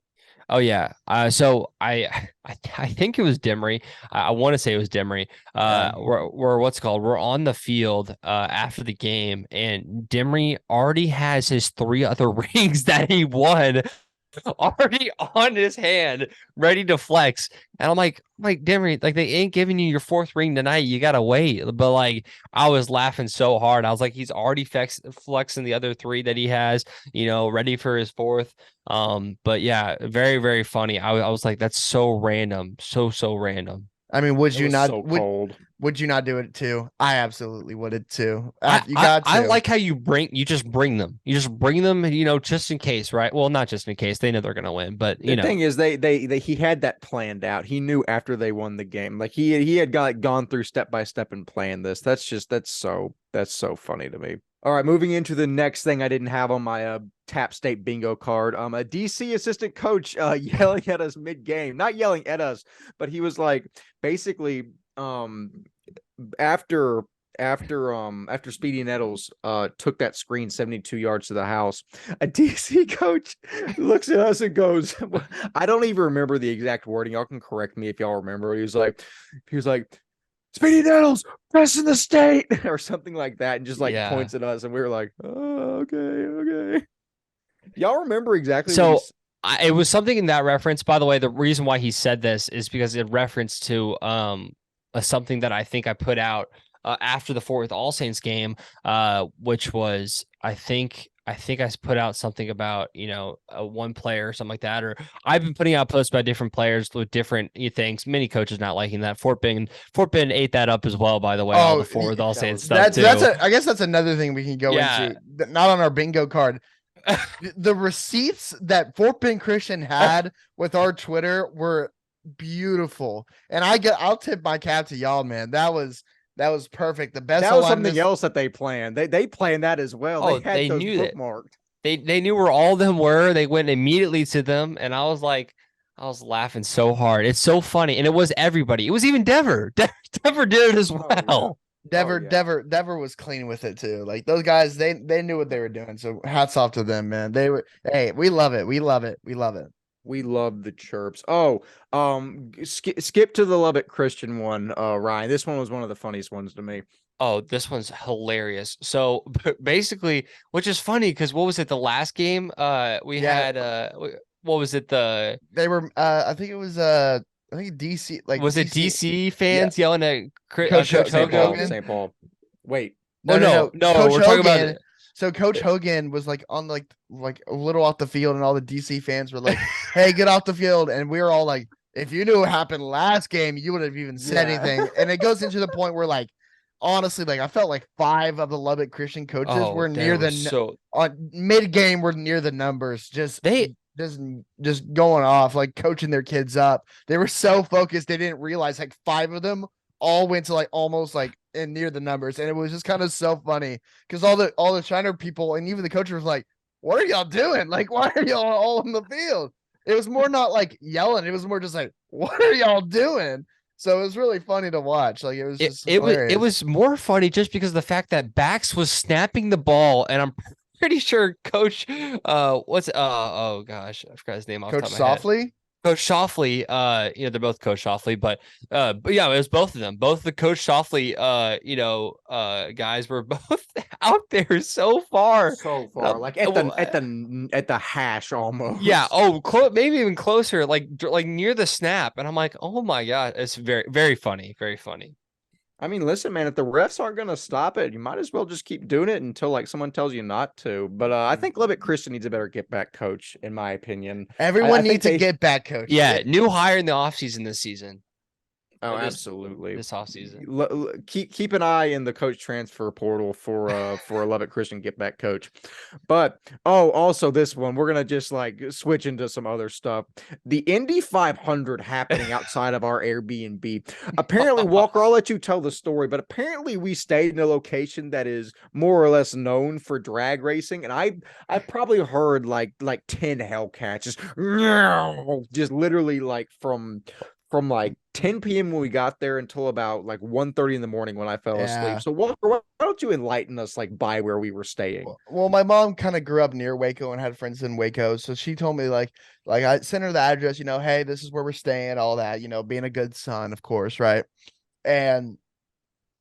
Oh yeah. So I think it was Demery. I want to say it was Demery. We're on the field after the game, and Demery already has his 3 other rings that he won already on his hand, ready to flex. And I'm like Demery, like they ain't giving you your 4th ring tonight. You gotta wait. But like I was laughing so hard. I was like, he's already flexing the other 3 that he has, ready for his 4th. But yeah, very, very funny. I was like, that's so random. So random. I mean, would you not? Cold. Would you not do it too? I absolutely would too. You got to. I like how you just bring them. You just bring them, just in case, right? Well, not just in case. They know they're gonna win, but the thing is, he had that planned out. He knew after they won the game, like he had gone through step by step and planned this. That's so funny to me. All right, moving into the next thing I didn't have on my Tap State bingo card. A DC assistant coach yelling at us mid-game. Not yelling at us, but he was like basically after Speedy Nettles took that screen 72 yards to the house, a DC coach looks at us and goes, I don't even remember the exact wording. Y'all can correct me if y'all remember. He was like, Speedy Nettles, rest in the state, or something like that, and just points at us, and we were like, oh, okay. Y'all remember exactly? So it was something in that reference. By the way, the reason why he said this is because it referenced to something that I think I put out after the Fort Worth All Saints game, which was I think I put out something about one player or something like that, or I've been putting out posts about different players with different things. Many coaches not liking that. Fort Bend ate that up as well. By the way, all the Fort Worth All Saints stuff too. I guess that's another thing we can go into. Not on our bingo card. The receipts that Fort Bend Christian had with our Twitter were beautiful, and I'll tip my cap to y'all, man. That was perfect. The best. That was something else that they planned. They planned that as well. Oh, they knew bookmarked. They knew where all of them were. They went immediately to them, and I was laughing so hard. It's so funny, and it was everybody. It was even Dever. Dever did it as well. Dever was clean with it too. Like those guys, they knew what they were doing. So hats off to them, man. Hey, we love it. We love it. We love the chirps. Oh, skip to the Lubbock Christian one, Ryan. This one was one of the funniest ones to me. Oh, this one's hilarious. So basically, which is funny because what was it? The last game, we had what was it? They were I think it was I think DC was it DC fans yelling at Coach Hogan? St. Paul. Wait. No. Coach we're talking about it. So Coach Hogan was like on like a little off the field, and all the DC fans were like, "Hey, get off the field!" And we were all like, "If you knew what happened last game, you would have even said anything." And it goes into the point where, like, honestly, like I felt like 5 of the Lubbock Christian coaches were near on mid game were near the numbers. Just going off, like coaching their kids up. They were so focused they didn't realize like 5 of them all went to like almost like and near the numbers, and it was just kind of so funny because all the Shiner people and even the coach was like, "What are y'all doing? Like, why are y'all all in the field?" It was more not like yelling; it was more just like, "What are y'all doing?" So it was really funny to watch. Like it was just it was more funny just because of the fact that Bax was snapping the ball, and I'm pretty sure Coach oh gosh, I forgot his name off the top of my head. Coach Shoffley, they're both Coach Shoffley, but yeah, it was both of them. Both the Coach Shoffley, guys were both out there so far, like at the hash almost. Yeah. Oh, maybe even closer, like near the snap. And I'm like, oh my god, it's very, very funny, very funny. I mean, listen, man, if the refs aren't going to stop it, you might as well just keep doing it until like someone tells you not to. But I think Lubbock Christian needs a better get back coach, in my opinion. Everyone I think needs a they get back coach. Yeah, new hire in the offseason this season. Oh, This absolutely. offseason. Keep an eye in the coach transfer portal for a Lubbock Christian get back coach. But also this one, we're gonna just like switch into some other stuff. The Indy 500 happening outside of our Airbnb. Apparently, Walker, I'll let you tell the story, but apparently we stayed in a location that is more or less known for drag racing, and I probably heard like 10 Hellcats just literally like from like 10 p.m. when we got there until about like 1:30 in the morning when I fell Yeah. asleep. So Walker, why don't you enlighten us like by where we were staying? Well, my mom kind of grew up near Waco and had friends in Waco, so she told me like I sent her the address, hey, this is where we're staying, all that, being a good son, of course, right? And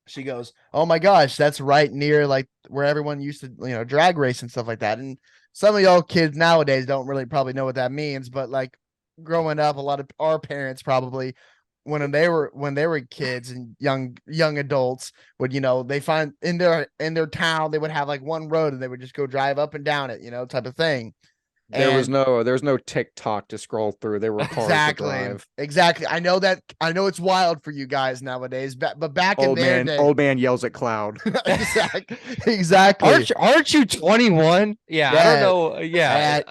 she goes, "Oh my gosh, that's right near like where everyone used to, drag race and stuff like that." And some of y'all kids nowadays don't really probably know what that means, but like growing up, a lot of our parents probably when they were kids and young adults would they find in their town they would have like one road and they would just go drive up and down it, type of thing. There was no TikTok to scroll through. There were cars to drive. Exactly. I know it's wild for you guys nowadays, but back in their day, old man yells at cloud. exactly. Aren't you 21? Yeah, I don't know. Yeah,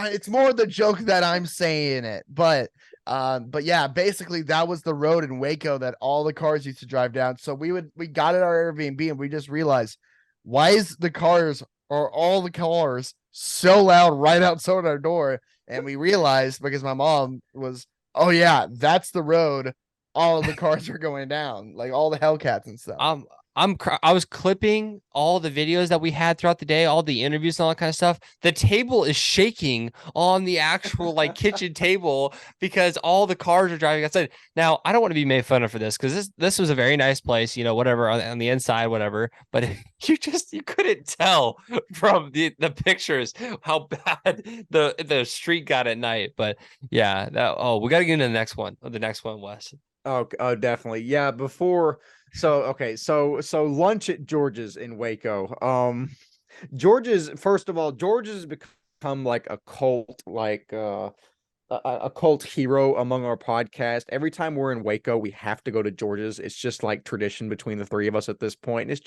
it's more the joke that I'm saying it, but yeah, basically that was the road in Waco that all the cars used to drive down. So we got at our Airbnb and we just realized, why is all the cars so loud right outside our door? And we realized because my mom was, oh yeah, that's the road all of the cars are going down, like all the Hellcats and stuff. I was clipping all the videos that we had throughout the day, all the interviews and all that kind of stuff. The table is shaking on the actual like kitchen table because all the cars are driving outside. Now, I don't want to be made fun of for this because this was a very nice place, whatever on the inside, whatever. But you couldn't tell from the pictures how bad the street got at night. But yeah, we got to get into the next one, Wes. Oh, definitely. Yeah, so lunch at George's in Waco. George's has become like a cult, like a cult hero among our podcast. Every time we're in Waco, we have to go to George's. It's just like tradition between the three of us at this point. And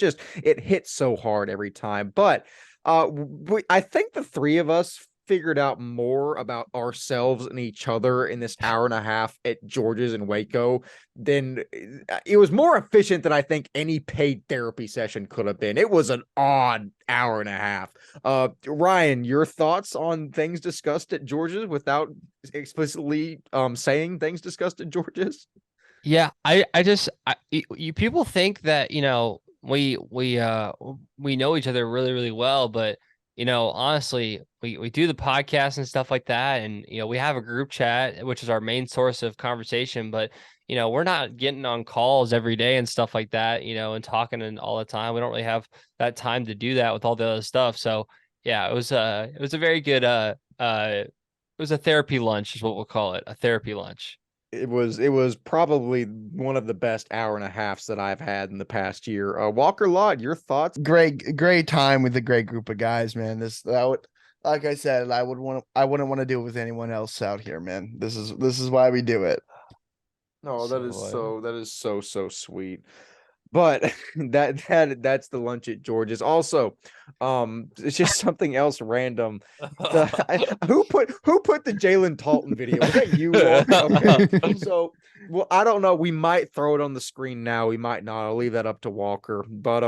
it hits so hard every time. But I think the three of us figured out more about ourselves and each other in this hour and a half at George's in Waco than it was more efficient than I think any paid therapy session could have been. It was an odd hour and a half. Ryan, your thoughts on things discussed at George's without explicitly saying things discussed at George's? Yeah, you people think that, we know each other really, really well, but honestly, we do the podcast and stuff like that. And, we have a group chat, which is our main source of conversation, but, we're not getting on calls every day and stuff like that, and talking and all the time. We don't really have that time to do that with all the other stuff. So yeah, it was a very good, it was a therapy lunch is what we'll call it. A therapy lunch. It was probably one of the best hour and a halves that I've had in the past year. Walker Lott, your thoughts? Great time with a great group of guys, man. Like I said, I wouldn't want to do it with anyone else out here, man. This is why we do it. No, that is so sweet. But that's the lunch at George's. Also, it's just something else random. Who put the Jalen Talton video? Was that you? Okay. So, well, I don't know. We might throw it on the screen now. We might not. I'll leave that up to Walker. But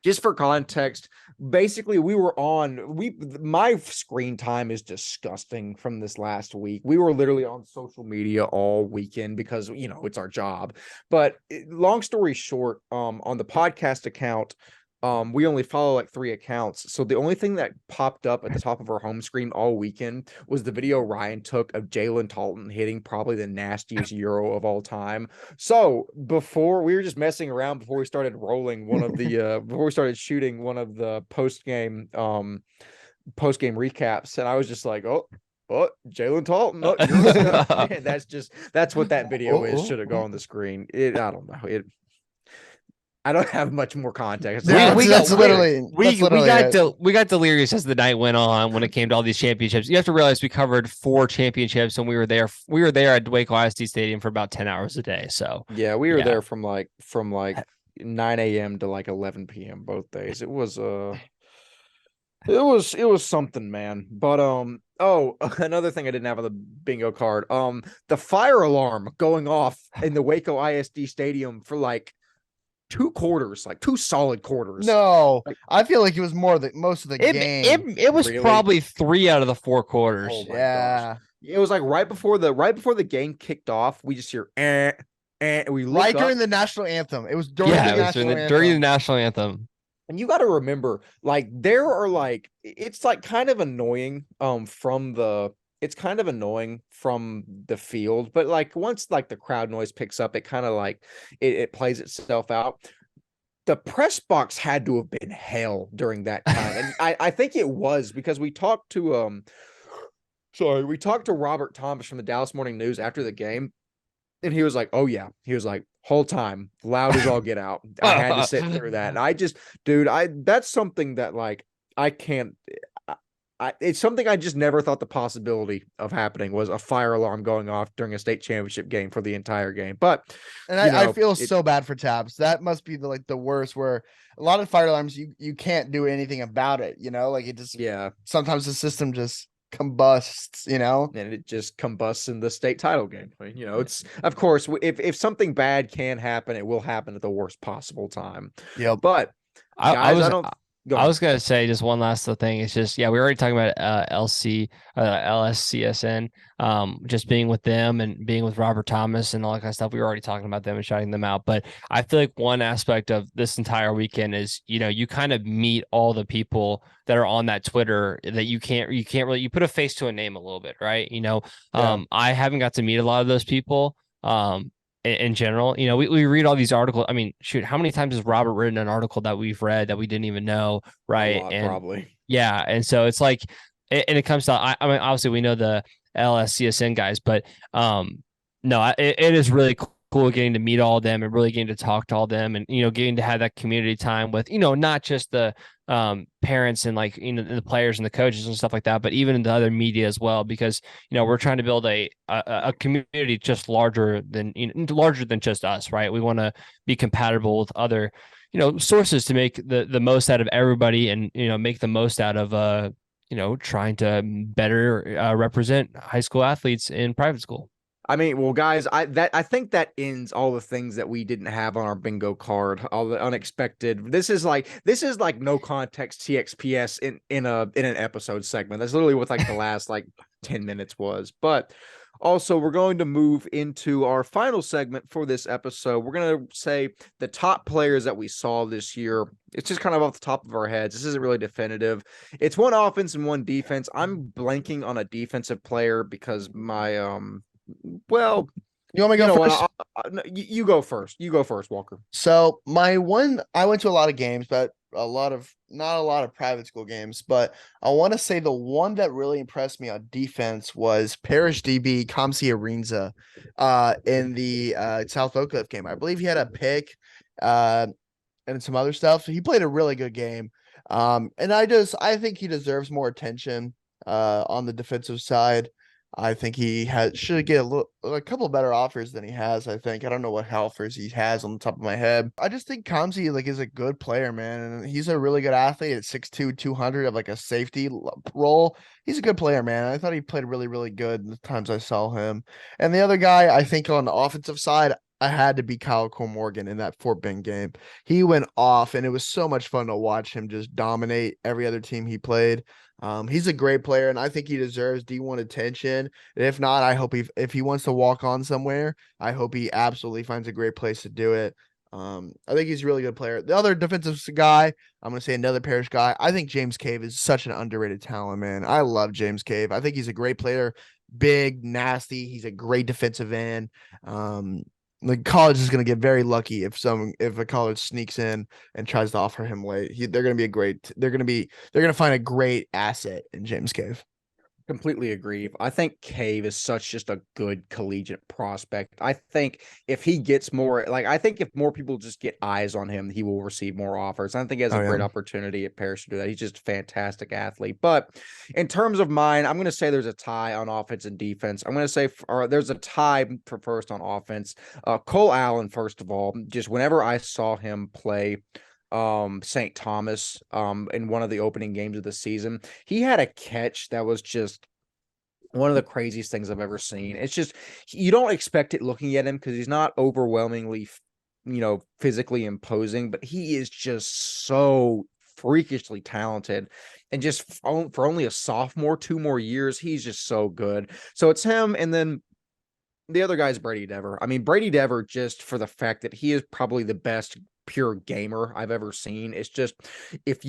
just for context, basically my screen time is disgusting from this last week. We were literally on social media all weekend because it's our job. But long story short, on the podcast account, we only follow like 3 accounts. So the only thing that popped up at the top of our home screen all weekend was the video Ryan took of Jalen Talton hitting probably the nastiest Euro of all time. So before we were just messing around before we started rolling before we started shooting one of the post game recaps. And I was just like, oh, oh, Jalen Talton. Oh, you're a stud. Man, that's what that video is. Should have gone on the screen. I don't know. I don't have much more context. Yeah, we that's got literally we got delirious as the night went on when it came to all these championships. You have to realize we covered 4 championships and we were there at Waco ISD Stadium for about 10 hours a day. So yeah, we were there from like 9 a.m. to like 11 p.m. both days. It was something, man. But another thing I didn't have on the bingo card. The fire alarm going off in the Waco ISD Stadium for like 2 quarters, like 2 solid quarters. No, I feel like it was most of the game. It was Really? probably 3 out of the 4 quarters. Oh my Yeah. gosh. It was like right before the game kicked off, we just hear and we look Right up, during the national anthem. It was during Yeah, the it was national anthem. during the national anthem. and you got to remember, like there are like it's like kind of annoying it's kind of annoying from the field, but like once like the crowd noise picks up, it kind of like it plays itself out. The press box had to have been hell during that time. And I think it was because we talked to Robert Thomas from the Dallas Morning News after the game, and he was like, oh yeah, he was like, whole time loud as all get out. I had to sit through that. And that's something that like I can't it's something I just never thought the possibility of happening was a fire alarm going off during a state championship game for the entire game. But I feel so bad for TAPPS. That must be the worst, where a lot of fire alarms you can't do anything about it, like it just sometimes the system just combusts, and it just combusts in the state title game. I mean, it's of course if something bad can happen, it will happen at the worst possible time. Yeah, but guys, I was gonna say just one last thing. It's just we were already talking about LSCSN, just being with them and being with Robert Thomas and all that kind of stuff. We were already talking about them and shouting them out. But I feel like one aspect of this entire weekend is you kind of meet all the people that are on that Twitter that you can't really put a face to a name a little bit, right? I haven't got to meet a lot of those people. In general, we read all these articles. I mean, shoot, how many times has Robert written an article that we've read that we didn't even know, right? A lot, probably. Yeah, and so it's like, and it comes to, I mean, obviously we know the LSCSN guys, but no, it is really cool getting to meet all of them and really getting to talk to all of them and getting to have that community time with not just the parents and like the players and the coaches and stuff like that, but even the other media as well, because we're trying to build a community just larger than just us, right? We want to be compatible with other sources to make the most out of everybody and make the most out of trying to better represent high school athletes in private school. I mean, well, guys, I think that ends all the things that we didn't have on our bingo card, all the unexpected. This is like no context TXPS in an episode segment. That's literally what like the last like 10 minutes was. But also, we're going to move into our final segment for this episode. We're going to say the top players that we saw this year. It's just kind of off the top of our heads. This isn't really definitive. It's one offense and one defense. I'm blanking on a defensive player because my well, you want me to go first? You go first. You go first, Walker. So I went to a lot of games, but not a lot of private school games. But I want to say the one that really impressed me on defense was Parish DB Kamsi Arinza in the South Oak Cliff game. I believe he had a pick and some other stuff. He played a really good game. And I think he deserves more attention on the defensive side. I think he should get a couple better offers than he has. I don't know what offers he has on the top of my head. I just think Kamsi is a good player, man, and he's a really good athlete at 6'2", 200 of like a safety role. He's a good player, man. I thought he played really, really good the times I saw him. And the other guy, I think on the offensive side, I had to be Kyle Morgan in that Fort Bend game. He went off, and it was so much fun to watch him just dominate every other team he played. He's a great player, and I think he deserves D1 attention. And if not, I hope if he wants to walk on somewhere, I hope he absolutely finds a great place to do it. I think he's a really good player. The other defensive guy, I'm going to say another Parish guy. I think James Cave is such an underrated talent, man. I love James Cave. I think he's a great player, big, nasty. He's a great defensive end. The college is going to get very lucky if a college sneaks in and tries to offer him late. They're going to find a great asset in James Cave. Completely agree. I think Cave is such just a good collegiate prospect. I think if he gets more, like, I think if more people just get eyes on him, he will receive more offers. I think he has Oh, a great yeah. opportunity at Paris to do that. He's just a fantastic athlete. But in terms of mine, I'm going to say there's a tie on offense and defense. I'm going to say there's a tie for first on offense. Cole Allen, first of all, just whenever I saw him play St. Thomas in one of the opening games of the season, he had a catch that was just one of the craziest things I've ever seen. It's just you don't expect it looking at him because he's not overwhelmingly, physically imposing, but he is just so freakishly talented. And just for only a sophomore, 2 more years, he's just so good. So it's him, and then the other guy's Brady Dever. I mean, Brady Dever, just for the fact that he is probably the best pure gamer I've ever seen. It's just if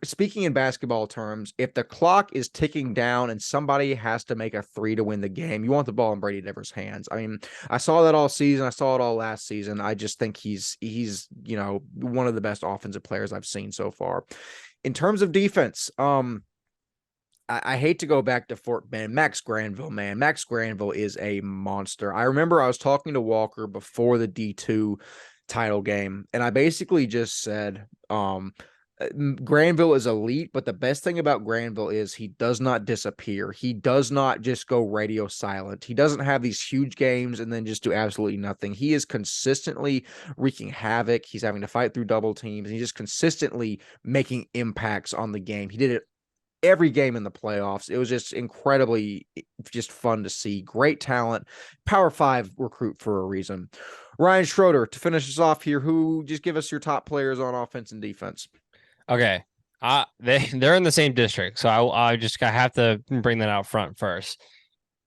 speaking in basketball terms, if the clock is ticking down and somebody has to make a three to win the game, you want the ball in Brady Dever's hands. I mean, I saw that all season. I saw it all last season. I just think he's one of the best offensive players I've seen so far. In terms of defense, I hate to go back to Fort Bend. Max Granville, man. Max Granville is a monster. I remember I was talking to Walker before the D2 title game, and I basically just said, Granville is elite, but the best thing about Granville is he does not disappear. He does not just go radio silent. He doesn't have these huge games and then just do absolutely nothing. He is consistently wreaking havoc. He's having to fight through double teams. And he's just consistently making impacts on the game. He did it every game in the playoffs. It was just incredibly just fun to see. Great talent, Power 5 recruit for a reason. Ryan Schroeder, to finish us off here, who just give us your top players on offense and defense. Okay. They're in the same district, so I have to bring that out front first.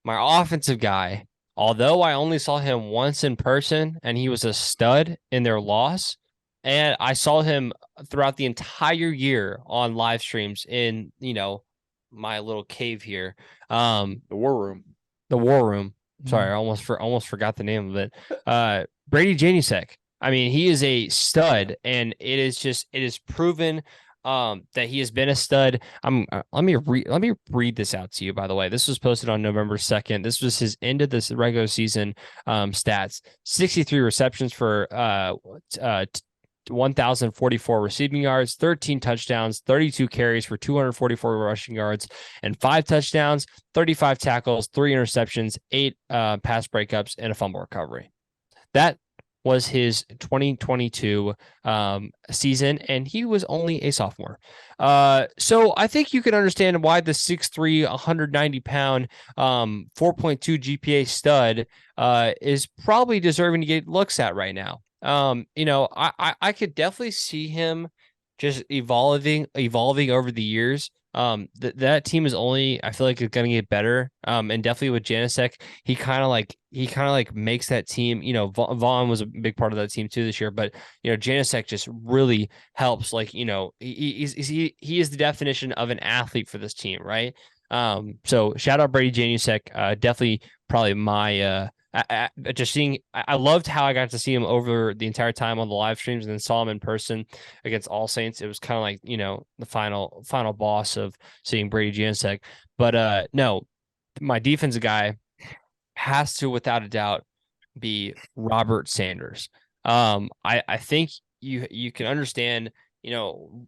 My offensive guy, although I only saw him once in person and he was a stud in their loss, and I saw him throughout the entire year on live streams in, my little cave here. The War Room. The War Room. Sorry, I almost forgot the name of it. Brady Janusek. I mean, he is a stud, and it is proven that he has been a stud. Let me read this out to you. By the way, this was posted on November 2nd. This was his end of this regular season stats: 63 receptions for 1,044 receiving yards, 13 touchdowns, 32 carries for 244 rushing yards, and 5 touchdowns, 35 tackles, 3 interceptions, 8 pass breakups, and a fumble recovery. That was his 2022 season, and he was only a sophomore. So I think you can understand why the 6'3", 190-pound, 4.2 GPA stud is probably deserving to get looks at right now. I could definitely see him just evolving over the years. That team is only, I feel like, it's going to get better. And definitely with Janusek, he kind of like makes that team, Vaughn was a big part of that team too this year, but, Janusek just really helps. Like, he is the definition of an athlete for this team. Right. So shout out Brady Janusek, definitely probably my, I loved how I got to see him over the entire time on the live streams and then saw him in person against All Saints. It was kind of like, the final boss of seeing Brady Janusek. But no, my defensive guy has to, without a doubt, be Robert Sanders. I think you can understand,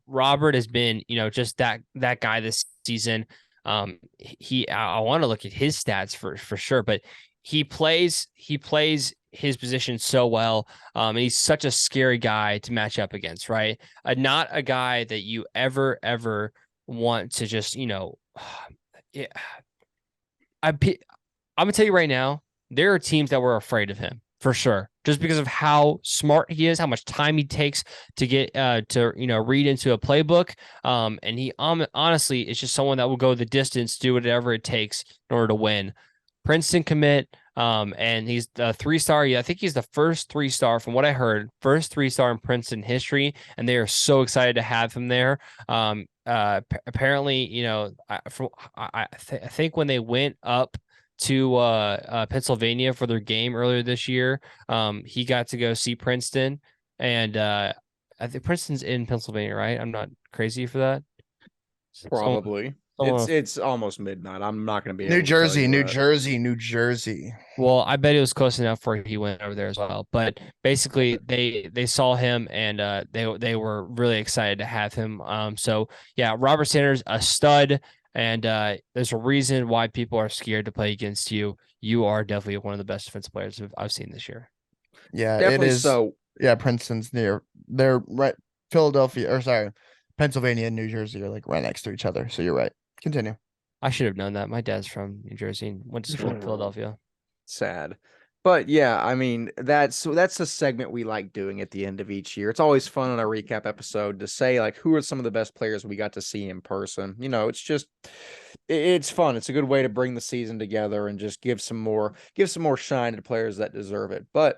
Robert has been, just that guy this season. I want to look at his stats for sure, but he plays his position so well. And he's such a scary guy to match up against, right? Not a guy that you ever want to just, yeah. I'm gonna tell you right now, there are teams that were afraid of him for sure, just because of how smart he is, how much time he takes to get to read into a playbook. And he honestly is just someone that will go the distance, do whatever it takes in order to win. Princeton commit, and he's the 3-star. Yeah, I think he's the first 3-star, from what I heard, first 3-star in Princeton history, and they are so excited to have him there. Apparently, I think when they went up to Pennsylvania for their game earlier this year, he got to go see Princeton, and I think Princeton's in Pennsylvania, right? I'm not crazy for that. Probably. It's almost midnight. I'm not going to be able New to tell Jersey, you New that. Jersey, New Jersey. Well, I bet it was close enough where he went over there as well. But basically, they saw him and they were really excited to have him. So yeah, Robert Sanders, a stud, and there's a reason why people are scared to play against you. You are definitely one of the best defensive players I've seen this year. Yeah, it Definitely is. so. Yeah, Princeton's near. They're right. Philadelphia, or sorry, Pennsylvania and New Jersey are like right next to each other. So you're right. Continue. I should have known that. My dad's from New Jersey and went to school in Philadelphia. Sad. But yeah, I mean, that's a segment we like doing at the end of each year. It's always fun on a recap episode to say like who are some of the best players we got to see in person. It's just it's fun. It's a good way to bring the season together and just give some more shine to players that deserve it. But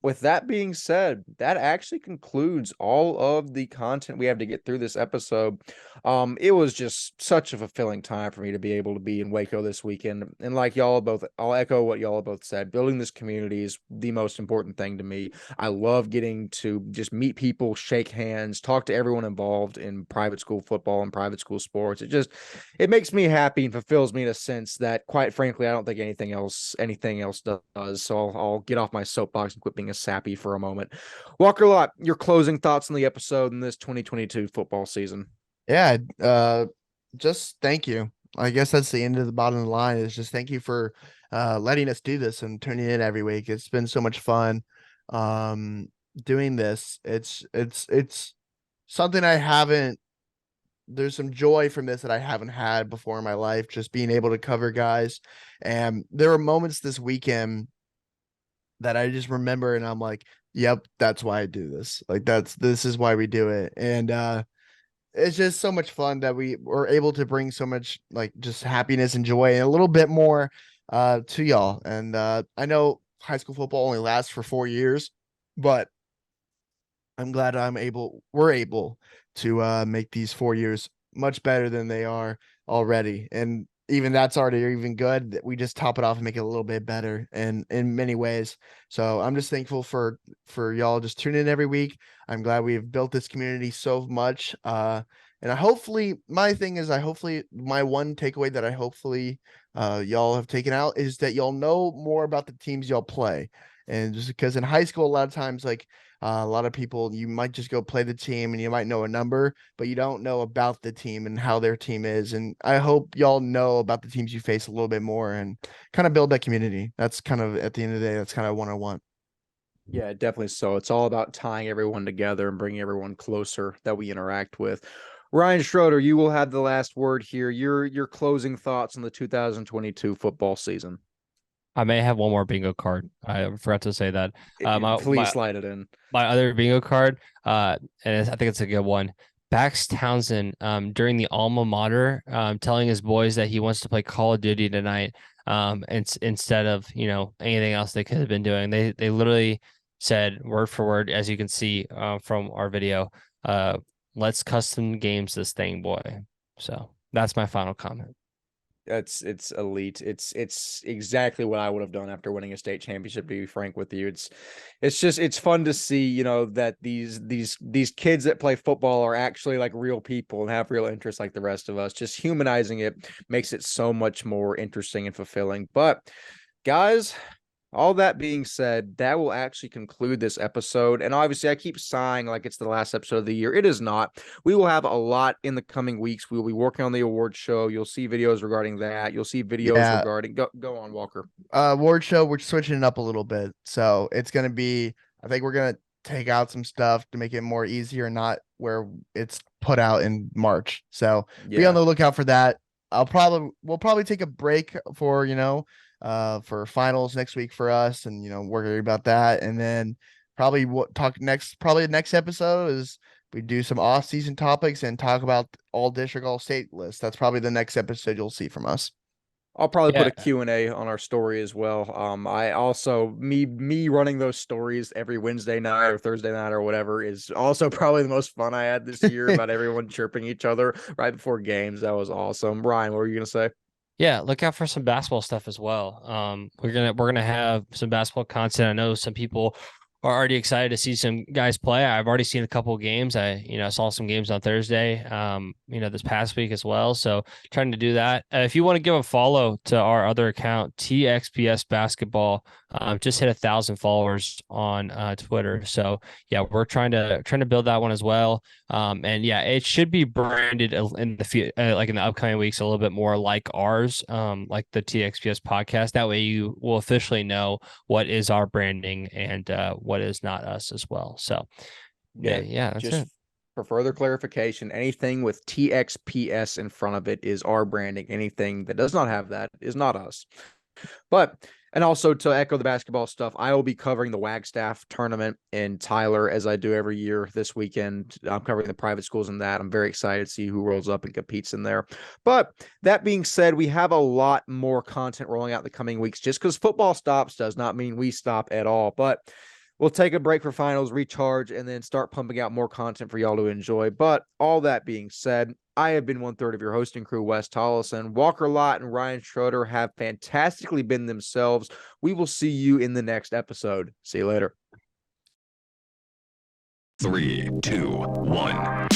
with that being said, that actually concludes all of the content we have to get through this episode. It was just such a fulfilling time for me to be able to be in Waco this weekend. And like y'all both, I'll echo what y'all both said. Building this community is the most important thing to me. I love getting to just meet people, shake hands, talk to everyone involved in private school football and private school sports. It makes me happy and fulfills me in a sense that, quite frankly, I don't think anything else does. So I'll get off my soapbox and quit being sappy for a moment. Walker Lott, your closing thoughts on the episode in this 2022 football season. Yeah, just thank you. I guess that's the end of the bottom of the line is just thank you for letting us do this and tuning in every week. It's been so much fun doing this. It's something I haven't there's some joy from this that I haven't had before in my life, just being able to cover guys. And there were moments this weekend that I just remember and I'm like, yep, that's why I do this. Like this is why we do it. And it's just so much fun that we were able to bring so much like just happiness and joy and a little bit more to y'all. And I know high school football only lasts for 4 years, but I'm glad we're able to make these 4 years much better than they are already. And even that's already even good. We just top it off and make it a little bit better and in many ways. So I'm just thankful for y'all just tuning in every week. I'm glad we've built this community so much. And my one takeaway that I hopefully y'all have taken out is that y'all know more about the teams y'all play. And just because in high school, a lot of times, like a lot of people, you might just go play the team and you might know a number, but you don't know about the team and how their team is. And I hope y'all know about the teams you face a little bit more and kind of build that community. That's kind of at the end of the day, that's kind of what I want. Yeah, definitely so. It's all about tying everyone together and bringing everyone closer that we interact with. Ryan Schroeder, you will have the last word here. Your closing thoughts on the 2022 football season. I may have one more bingo card. I forgot to say that. Please slide it in. My other bingo card, I think it's a good one. Bax Townsend, during the alma mater, telling his boys that he wants to play Call of Duty tonight, instead of anything else they could have been doing. They literally said word for word, as you can see from our video, let's custom games this thing, boy. So that's my final comment. It's elite. It's exactly what I would have done after winning a state championship, to be frank with you. It's fun to see, that these kids that play football are actually like real people and have real interests like the rest of us. Just humanizing it makes it so much more interesting and fulfilling. But guys, all that being said, that will actually conclude this episode. And obviously, I keep sighing like it's the last episode of the year. It is not. We will have a lot in the coming weeks. We will be working on the award show. You'll see videos regarding that. You'll see videos regarding. Go on, Walker. Award show, we're switching it up a little bit. So it's going to be, I think we're going to take out some stuff to make it more easier, not where it's put out in March. So be on the lookout for that. We'll probably take a break for finals next week for us and worry about that. And then probably the next episode is we do some off-season topics and talk about all district, all state lists. That's probably the next episode you'll see from us. I'll probably put a Q&A on our story as well. I also, me running those stories every Wednesday night or Thursday night or whatever is also probably the most fun I had this year about everyone chirping each other right before games. That was awesome. Ryan, what were you going to say? Yeah, look out for some basketball stuff as well. We're gonna have some basketball content. I know some people are already excited to see some guys play. I've already seen a couple of games. I saw some games on Thursday, this past week as well. So trying to do that. If you want to give a follow to our other account, TXPS Basketball, just hit 1,000 followers on Twitter. So yeah, we're trying to build that one as well. And yeah, it should be branded in the upcoming weeks a little bit more like ours, like the TXPS podcast. That way you will officially know what is our branding and what is not us as well. So yeah, that's just it. For further clarification, anything with TXPS in front of it is our branding. Anything that does not have that is not us. And also to echo the basketball stuff, I will be covering the Wagstaff tournament in Tyler as I do every year this weekend. I'm covering the private schools in that. I'm very excited to see who rolls up and competes in there. But that being said, we have a lot more content rolling out in the coming weeks. Just because football stops does not mean we stop at all. But we'll take a break for finals, recharge, and then start pumping out more content for y'all to enjoy. But all that being said, I have been 1/3 of your hosting crew, Wes Tolleson. Walker Lott and Ryan Schroeder have fantastically been themselves. We will see you in the next episode. See you later. 3, 2, 1.